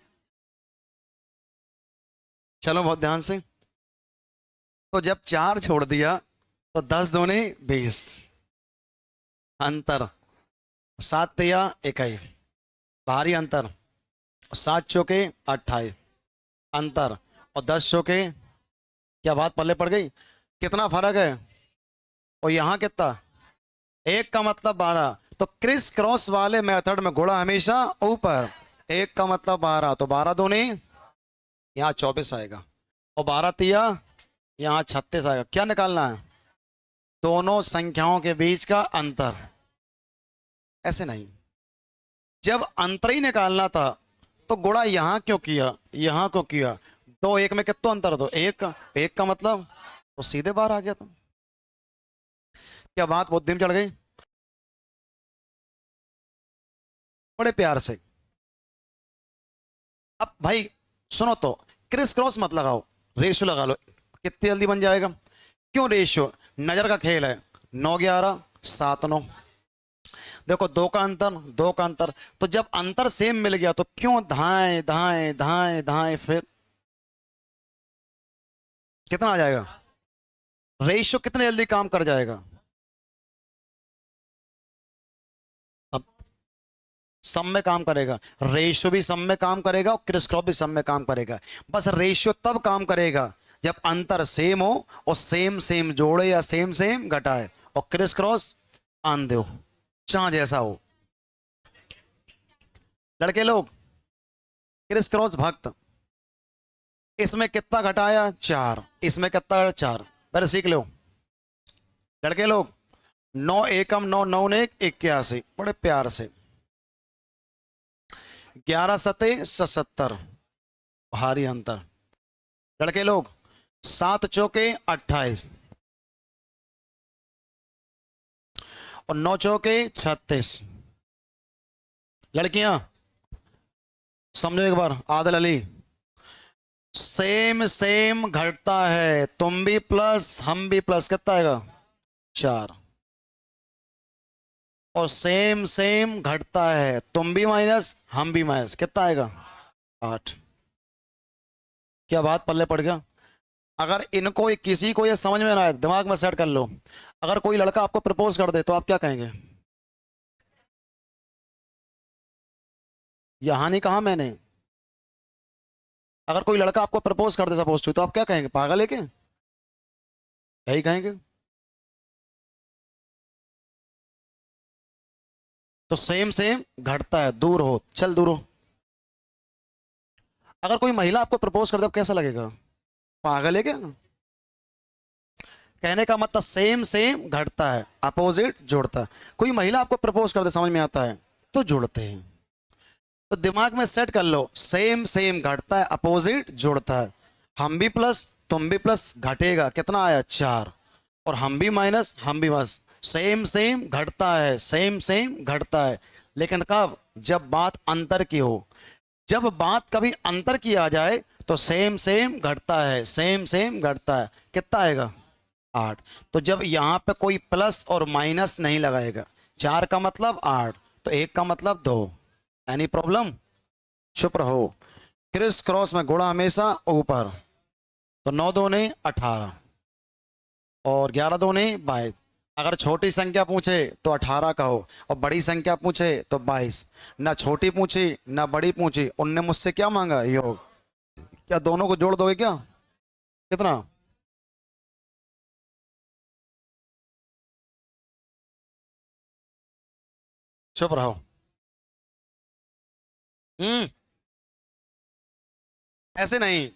चलो बहुत ध्यान से। तो जब 4 छोड़ दिया तो 10 दूनी 20, अंतर। 7 तिया 21, भारी अंतर। 7 चौके 28, अंतर। और 10 चौके, क्या बात पल्ले पड़ गई? कितना फर्क है? और यहाँ कितना? 1 का मतलब 12। तो क्रिस क्रॉस वाले मेथड में घोड़ा हमेशा ऊपर। 1 का मतलब 12, तो 12 दूनी यहाँ 24 आएगा, और 12 तिया यहाँ 36 आएगा। क्या निकालना है? दोनों संख्याओं के बीच का अंतर। ऐसे नहीं, जब अंतर ही निकालना था तो गुणा यहाँ क्यों किया, यहाँ क्यों किया? 2 1 में कितना अंतर? दो 1 1 का मतलब तो सीधे बाहर आ गया था। क्या बात बहुत दिन चढ़ गई? बड़े प्यार से। अब भाई सुनो, तो क्रिस क्रॉस मत लगाओ, रेशो लगा लो, कितनी जल्दी बन जाएगा। क्यों रेशो? नजर का खेल है। 9 11 7 9, देखो 2 का अंतर, 2 का अंतर। तो जब अंतर सेम मिल गया तो क्यों धाए धाए धाए धाए? फिर कितना आ जाएगा? रेशियो कितने जल्दी काम कर जाएगा? अब सम में काम करेगा, रेशियो भी सम में काम करेगा और क्रिस क्रॉस भी सम में काम करेगा। बस रेशियो तब काम करेगा जब अंतर सेम हो और सेम सेम जोड़े या सेम सेम घटाए, और क्रिस क्रॉस आंधे हो, चाह जैसा हो। लड़के लोग, क्रिस क्रॉस भक्त, इसमें कितना घटाया? 4, इसमें कितना घटाया? 4। पहले सीख लो लड़के लोग। 9 एकम 9, 9 ने 81, बड़े प्यार से। 11 सते 77, भारी अंतर। लड़के लोग, 7 चौके 28 और 9 चौके 36। लड़कियां समझो एक बार, आदिल अली, सेम सेम घटता है, तुम भी प्लस हम भी प्लस, कितना आएगा? 4। और सेम सेम घटता है, तुम भी माइनस हम भी माइनस, कितना आएगा? 8। क्या बात पल्ले पड़ गया? अगर इनको किसी को ये समझ में ना आए, दिमाग में सेट कर लो। अगर कोई लड़का आपको प्रपोज कर दे तो आप क्या कहेंगे? यहां नहीं कहा मैंने। अगर कोई लड़का आपको प्रपोज कर दे सपोज टू, तो आप क्या कहेंगे? पागल है क्या? यही कहेंगे। तो सेम सेम घटता है, दूर हो, चल दूर हो। अगर कोई महिला आपको प्रपोज कर दे, कैसा लगेगा? पागल है क्या? कहने का मतलब सेम सेम घटता है, अपोजिट जोड़ता है। कोई महिला आपको प्रपोज कर दे, समझ में आता है, तो जुड़ते हैं। तो दिमाग में सेट कर लो, सेम सेम घटता है, अपोजिट जोड़ता है। हम भी प्लस तुम भी प्लस, घटेगा, कितना आया? 4। और हम भी माइनस हम भी माइनस, सेम सेम घटता है, सेम सेम घटता है। लेकिन कब? जब बात अंतर की हो। जब बात कभी अंतर की आ जाए तो सेम सेम घटता है, सेम सेम घटता है, कितना आएगा? 8। तो जब यहां पे कोई प्लस और माइनस नहीं लगाएगा, 4 का मतलब 8, तो 1 का मतलब 2। Any problem? चुप रहो। क्रिस क्रॉस में गुणा हमेशा ऊपर। तो 9 दूने 18 और 11 दूने 22। अगर छोटी संख्या पूछे तो 18 कहो, और बड़ी संख्या पूछे तो 22। ना छोटी पूछी ना बड़ी पूछी, उनने मुझसे क्या मांगा? योग। क्या दोनों को जोड़ दोगे क्या? कितना? चुप रहो। हम्म। ऐसे नहीं।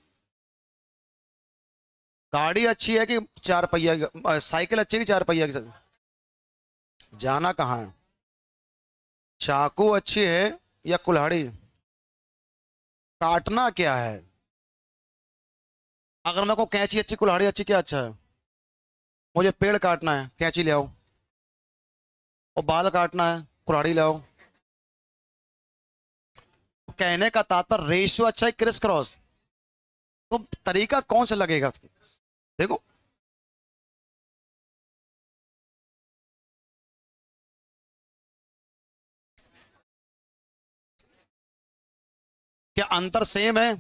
गाड़ी अच्छी है कि 4 पहिया साइकिल अच्छी है कि 4 पहिया की? जाना कहाँ है? चाकू अच्छी है या कुल्हाड़ी? काटना क्या है? अगर मेरे को कैंची अच्छी कुल्हाड़ी अच्छी, क्या अच्छा है? मुझे पेड़ काटना है, कैंची ले आओ। और बाल काटना है, कुल्हाड़ी ले आओ। कहने का तात्पर्य रेशियो अच्छा है, क्रिस क्रॉस। तो तरीका कौन सा लगेगा? देखो, क्या अंतर सेम है?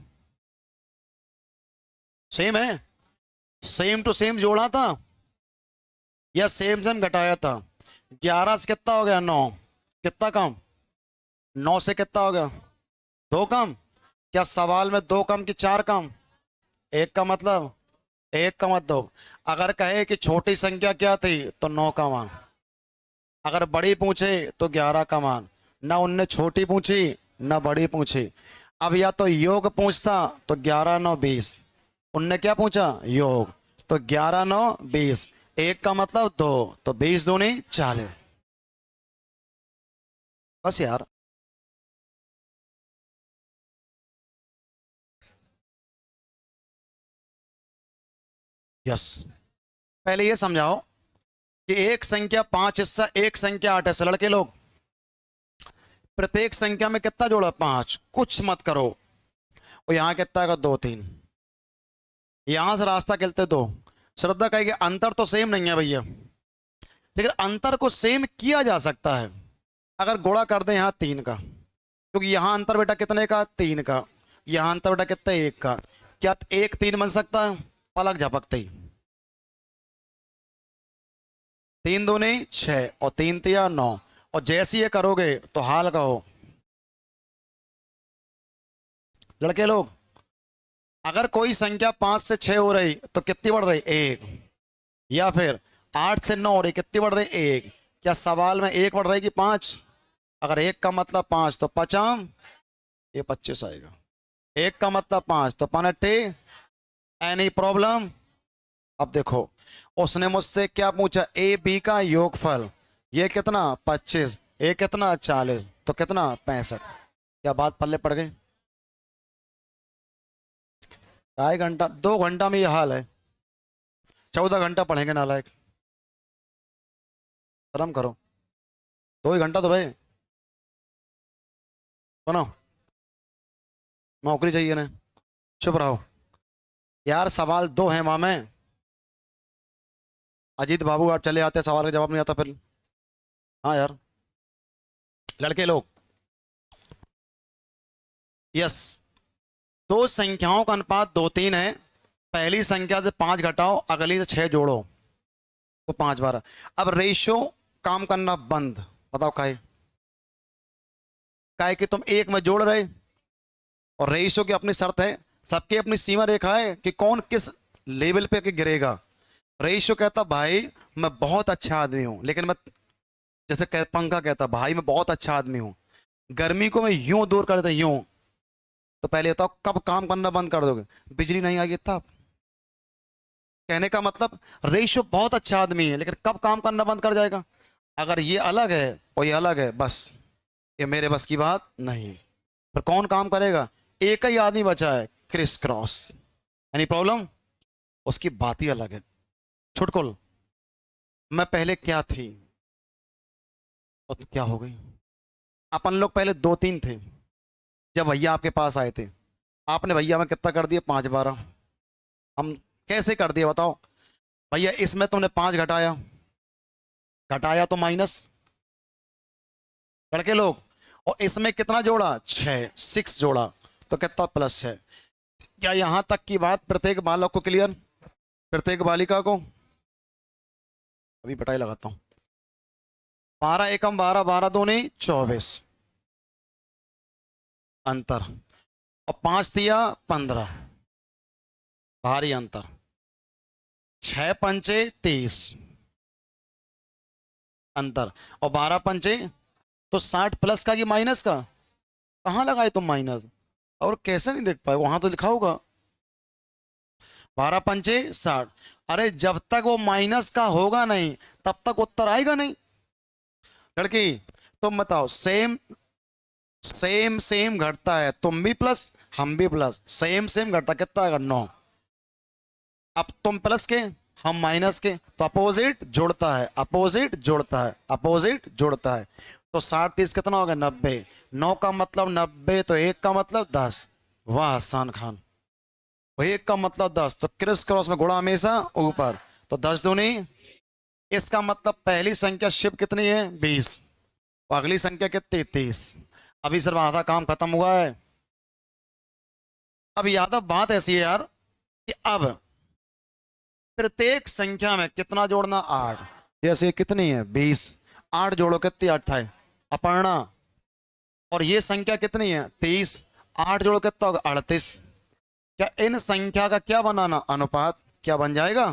सेम है। सेम टू सेम जोड़ा था या सेम सेम घटाया था? 11 से कितना हो गया? 9। कितना कम? 9 से कितना हो गया? 2 कम। क्या सवाल में 2 कम कि 4 कम? 1 का मतलब 1 का मतलब। अगर कहे कि छोटी संख्या क्या थी तो 9 का मान। अगर बड़ी पूछे तो 11 का मान। ना उनने छोटी पूछी ना बड़ी पूछी। अब या तो योग पूछता तो 11 9 20। उनने क्या पूछा? योग। तो 11 9 20, 1 का मतलब 2, तो 20 दूनी 40। बस यार। यस। पहले ये समझाओ कि एक संख्या 5 हिस्सा, एक संख्या 8 हिस्सा। लड़के लोग, प्रत्येक संख्या में कितना जोड़ा? 5। कुछ मत करो। और यहां कितना आएगा? 2 3। यहां से रास्ता खेलते 2। श्रद्धा कहेगी अंतर तो सेम नहीं है भैया, लेकिन अंतर को सेम किया जा सकता है। अगर गुणा कर दें यहां 3 का, क्योंकि यहां अंतर बेटा कितने का? 3 का। यहां अंतर बेटा कितना? 1 का। क्या 1 3 बन सकता है? पलक झपकते ही। 3 दूनी 6 और 3 तिया 9। और जैसे ये करोगे तो हाल कहो लड़के लोग। अगर कोई संख्या 5 से 6 हो रही तो कितनी बढ़ रही? 1। या फिर 8 से 9 हो रही, कितनी बढ़ रही? 1। क्या सवाल में 1 बढ़ रही कि 5? अगर 1 का मतलब 5 तो 5 ये 25 आएगा। 1 का मतलब 5 तो 5। Any problem? अब देखो, उसने मुझसे क्या पूछा? ए बी का योगफल। ये कितना? 25। ये कितना? 40। तो कितना? 65। क्या बात पल्ले पड़ गई? 2.5 घंटा 2 घंटा में ये हाल है। 14 घंटा पढ़ेंगे नालायक, शर्म करो। 2 ही घंटा तो भाई सुनो, नौकरी चाहिए ना। चुप रहो यार, सवाल 2 है माँ में। अजीत बाबू आप चले आते, सवाल का जवाब नहीं आता फिर। हाँ यार लड़के लोग, यस। दो संख्याओं का अनुपात 2-3 है। पहली संख्या से 5 घटाओ, अगली से 6 जोड़ो तो 5-12। अब रेशो काम करना बंद। बताओ काहे? काहे कि तुम एक में जोड़ रहे, और रेशो की अपनी शर्त है, सबकी अपनी सीमा रेखा है कि कौन किस लेवल पे के गिरेगा। रेशो कहता भाई मैं बहुत अच्छा आदमी हूं, लेकिन मैं जैसे पंखा कहता भाई मैं बहुत अच्छा आदमी हूं, गर्मी को मैं यूं दूर कर देता यूं। तो पहले बताओ कब काम करना बंद कर दोगे? बिजली नहीं आएगी तब। कहने का मतलब रेशो बहुत अच्छा आदमी है, लेकिन कब काम करना बंद कर जाएगा? अगर ये अलग है और ये अलग है, बस ये मेरे बस की बात नहीं। पर कौन काम करेगा? एक ही आदमी बचा है, क्रिस क्रॉस। Any problem? उसकी बात ही अलग है। छुटकुल, मैं पहले क्या थी और तो क्या हो गई। अपन लोग पहले 2-3 थे। जब भैया आपके पास आए थे, आपने भैया में कितना कर दिया? 5-12। हम कैसे कर दिए बताओ? भैया इसमें तुमने 5 घटाया, घटाया तो माइनस। लड़के लोग, और इसमें कितना जोड़ा? 6 जोड़ा तो कितना? +6। क्या यहां तक की बात प्रत्येक बालक को क्लियर? प्रत्येक बालिका को? अभी बटाई लगाता हूं। 12 एकम 12, 12 दूनी 24 अंतर, और 5 तिया 15 भारी अंतर। 6 पंचे 30 अंतर, और 12 पंचे तो 60 प्लस का कि माइनस का? कहाँ लगाए तुम माइनस? और कैसे नहीं देख पाए? वहां तो लिखा होगा 12 पंचे 60। अरे जब तक वो माइनस का होगा नहीं तब तक उत्तर आएगा नहीं। लड़की तुम बताओ, सेम सेम सेम घटता है, तुम भी प्लस हम भी प्लस, सेम सेम घटता, कितना आएगा? 9। अब तुम प्लस के हम माइनस के, तो अपोजिट जुड़ता है, अपोजिट जुड़ता है, अपोजिट जुड़ता है। तो 60-30 कितना हो गया? 90। 9 का मतलब 90, तो 1 का मतलब 10। वाह हसान खान। तो 1 का मतलब 10, तो क्रिस क्रॉस में घोड़ा हमेशा ऊपर। तो 10 दूनी, इसका मतलब पहली संख्या शिव कितनी है? 20। और अगली संख्या कितनी? 30। अभी सिर्फ आधा काम खत्म हुआ है। अब यादव बात ऐसी है यार कि अब प्रत्येक संख्या में कितना जोड़ना? 8। जैसे कितनी है? 20। 8 जोड़ो कितनी? 28। अपर्णा, और ये संख्या कितनी है? 30। 8 जोड़ो कितना होगा? 38। क्या इन संख्या का क्या बनाना? अनुपात। क्या बन जाएगा?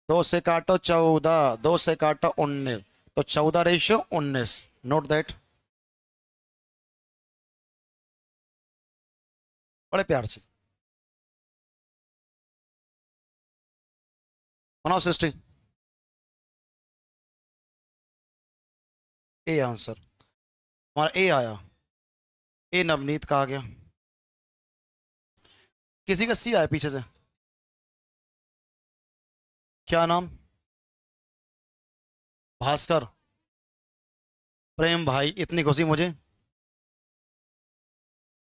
2 से काटो 14, 2 से काटो 19, तो 14:19। Note that. बड़े प्यार से बनाओ सृष्टि। ए आंसर हमारा, ए आया। ए नवनीत का आ गया। किसी का सी आया पीछे से। क्या नाम? भास्कर। प्रेम भाई, इतनी खुशी मुझे।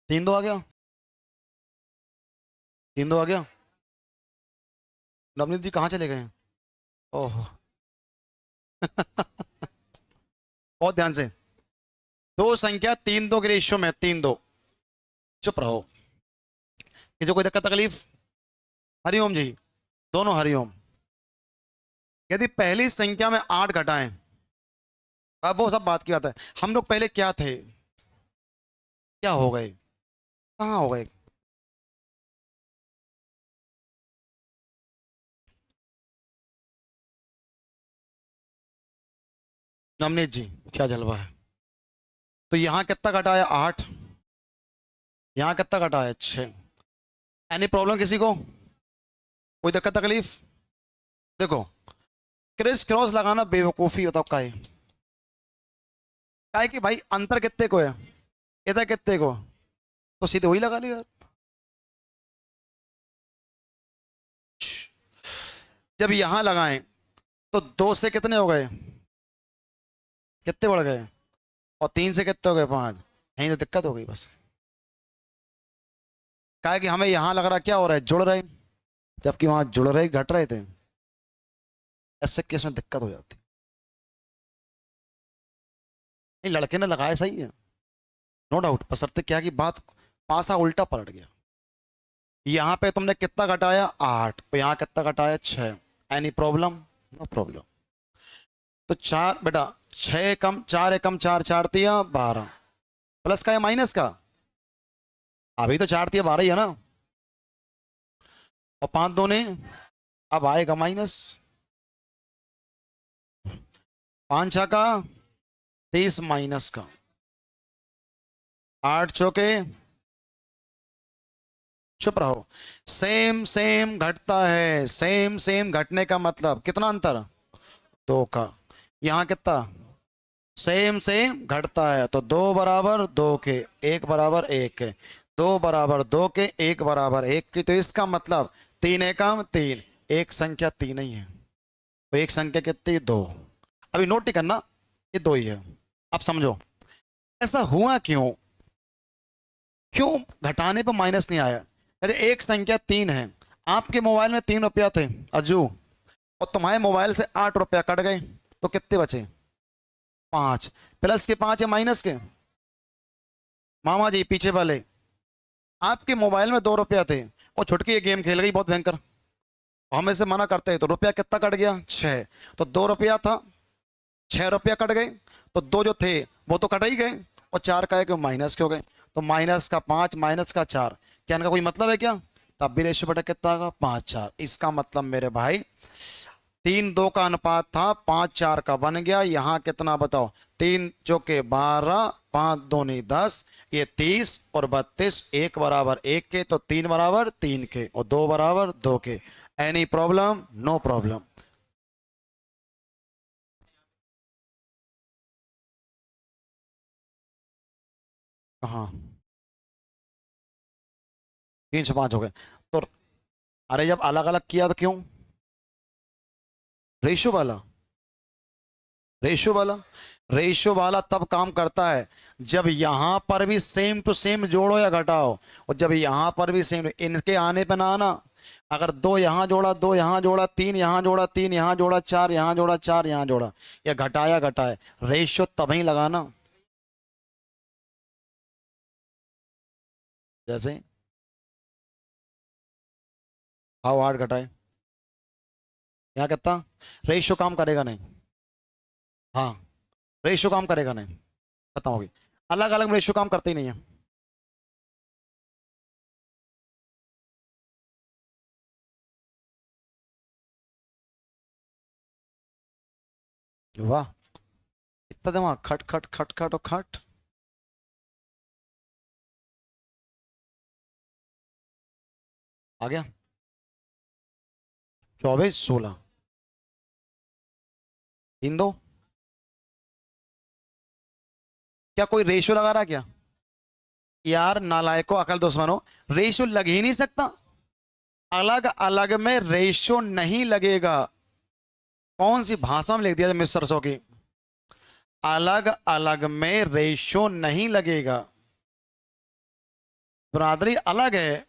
3-2 आ गया। 3-2 आ गया। नवनीत जी कहाँ चले गए हैं? ओहो। बहुत ध्यान से। दो संख्या 3-2 के रेशियो में, 3-2। चुप रहो। ये जो कोई दिक्कत तकलीफ? हरिओम जी। दोनों हरिओम। यदि पहली संख्या में 8 घटाएं, अब वो सब बात की बात है, हम लोग पहले क्या थे, क्या हो गए, कहाँ हो गए। नवनीत जी, क्या जलवा है। तो यहाँ कितना घटाया 8, यहाँ कितना घटाया 6। एनी प्रॉब्लम किसी को, कोई दिक्कत तकलीफ। देखो, क्रिस क्रॉस लगाना बेवकूफ़ी बताओ का है कि भाई अंतर कितने को है, इधर कितने को, तो सीधे वही लगा लियो यार। जब यहां लगाएं तो 2 से कितने हो गए, कितने बढ़ गए, और 3 से कितने हो गए 5। यहीं तो दिक्कत हो गई बस। क्या है कि हमें यहां लग रहा क्या हो रहा है, जुड़ रहे, जबकि वहां जुड़ रहे घट रहे थे। ऐसे केस में दिक्कत हो जाती। नहीं, लड़के ने लगाया सही है, नो डाउट, बशर्ते क्या कि बात पासा उल्टा पलट गया। यहाँ पे तुमने कितना घटाया 8, तो यहाँ कितना घटाया 6। Any problem, no problem. तो 4 बेटा, 6 कम 4 एकम 4, 4 तिया 12, प्लस का या माइनस का, अभी तो 4 तिया 12 ही है ना, और 5 दूने, अब आएगा माइनस, 5 छः का 30 माइनस का 8 चौके, चुप रहो। सेम सेम घटता है, सेम सेम घटने का मतलब कितना अंतर, 2 का। यहाँ कितना, सेम सेम घटता है, तो 2 बराबर 2 के, 1 बराबर 1 के, 2 बराबर 2 के, 1 बराबर 1 की, तो इसका मतलब 3 एकम 3, एक संख्या 3 ही है, तो एक संख्या कितनी 2। अभी नोट नहीं करना, ये 2 ही है। अब समझो ऐसा हुआ क्यों, क्यों घटाने पर माइनस नहीं आया। अरे एक संख्या 3 है, आपके मोबाइल में 3 रुपया थे अज्जू, और तुम्हारे मोबाइल से 8 रुपया कट गए, तो कितने बचे 5। प्लस के 5 या माइनस के, मामा जी पीछे वाले, आपके मोबाइल में 2 रुपया थे, और छुटकी ये गेम खेल गई बहुत भयंकर, हम इसे मना करते हैं, तो रुपया कितना कट गया 6। तो 2 रुपया था, 6 रुपया कट गए, तो 2 जो थे वो तो कट ही गए, और 4 का है कि माइनस के हो गए, तो माइनस का 5 माइनस का 4, क्या इनका कोई मतलब है क्या, तब भी रेशियो बेटा कितना होगा 5-4। इसका मतलब मेरे भाई 3-2 का अनुपात था, 5-4 का बन गया। यहाँ कितना बताओ, 3 चौके 12, 5 दूनी 10, ये 30 और 32, 1 बराबर 1 के, तो 3 बराबर 3 के, और 2 बराबर 2 के। Any problem, no problem. हाँ, 3 से 5 हो गए, तो अरे जब अलग अलग किया तो क्यों, रेशो वाला, रेशो वाला, रेशो वाला तब काम करता है जब यहां पर भी सेम टू सेम जोड़ो या घटाओ, और जब यहां पर भी सेम, इनके आने पे ना आना। अगर 2 यहां जोड़ा, 2 यहां जोड़ा, 3 यहां जोड़ा, 3 यहां जोड़ा, 4 यहां जोड़ा, 4 यहां जोड़ा, या घटाया घटाए, रेशो तभी लगाना। जैसे हाउ हार्ड घटाए, यहाँ कितना, रेशो काम करेगा नहीं, हाँ, रेशो काम करेगा नहीं, खत्म होगी। अलग अलग रेशो काम करते ही नहीं है। वाह, इतना दिमाग, खट खट खट खट और खट। आ गया, 24 16, 3 2, क्या कोई रेशियो लगा रहा है क्या, यार नालायको अकल दुश्मनो, रेशियो लग ही नहीं सकता, अलग अलग में रेशियो नहीं लगेगा। कौन सी भाषा में लिख दिया मिस्टर सो की, अलग अलग में रेशियो नहीं लगेगा, बरादरी अलग है।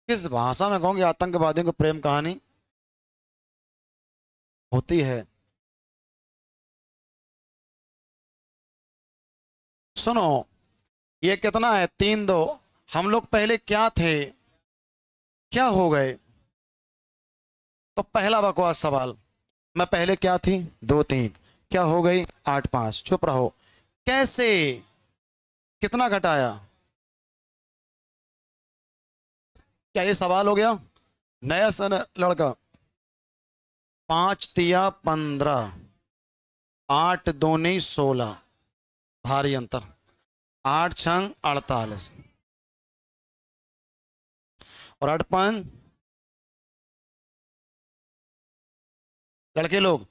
किस भाषा में कहूंगी, आतंकवादियों की प्रेम कहानी होती है। सुनो, ये कितना है 3 2, हम लोग पहले क्या थे, क्या हो गए? तो पहला बकवास सवाल, मैं पहले क्या थी, 2 3, क्या हो गई, 8 5, चुप रहो। कैसे, कितना घटाया? क्या ये सवाल हो गया? नया सन लड़का, 5 तिया 15, 8 दूनी 16, भारी अंतर, 8 छंग 48 और 8 5, लड़के लोग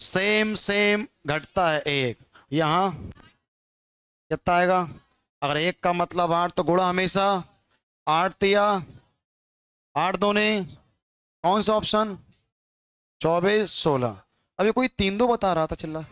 सेम सेम घटता है एक, यहाँ कितना आएगा? अगर एक का मतलब 8 तो गुणा हमेशा 8 तिया 8 दूनी, कौन सा ऑप्शन, 24 16। अभी कोई 3 2 बता रहा था चिल्ला।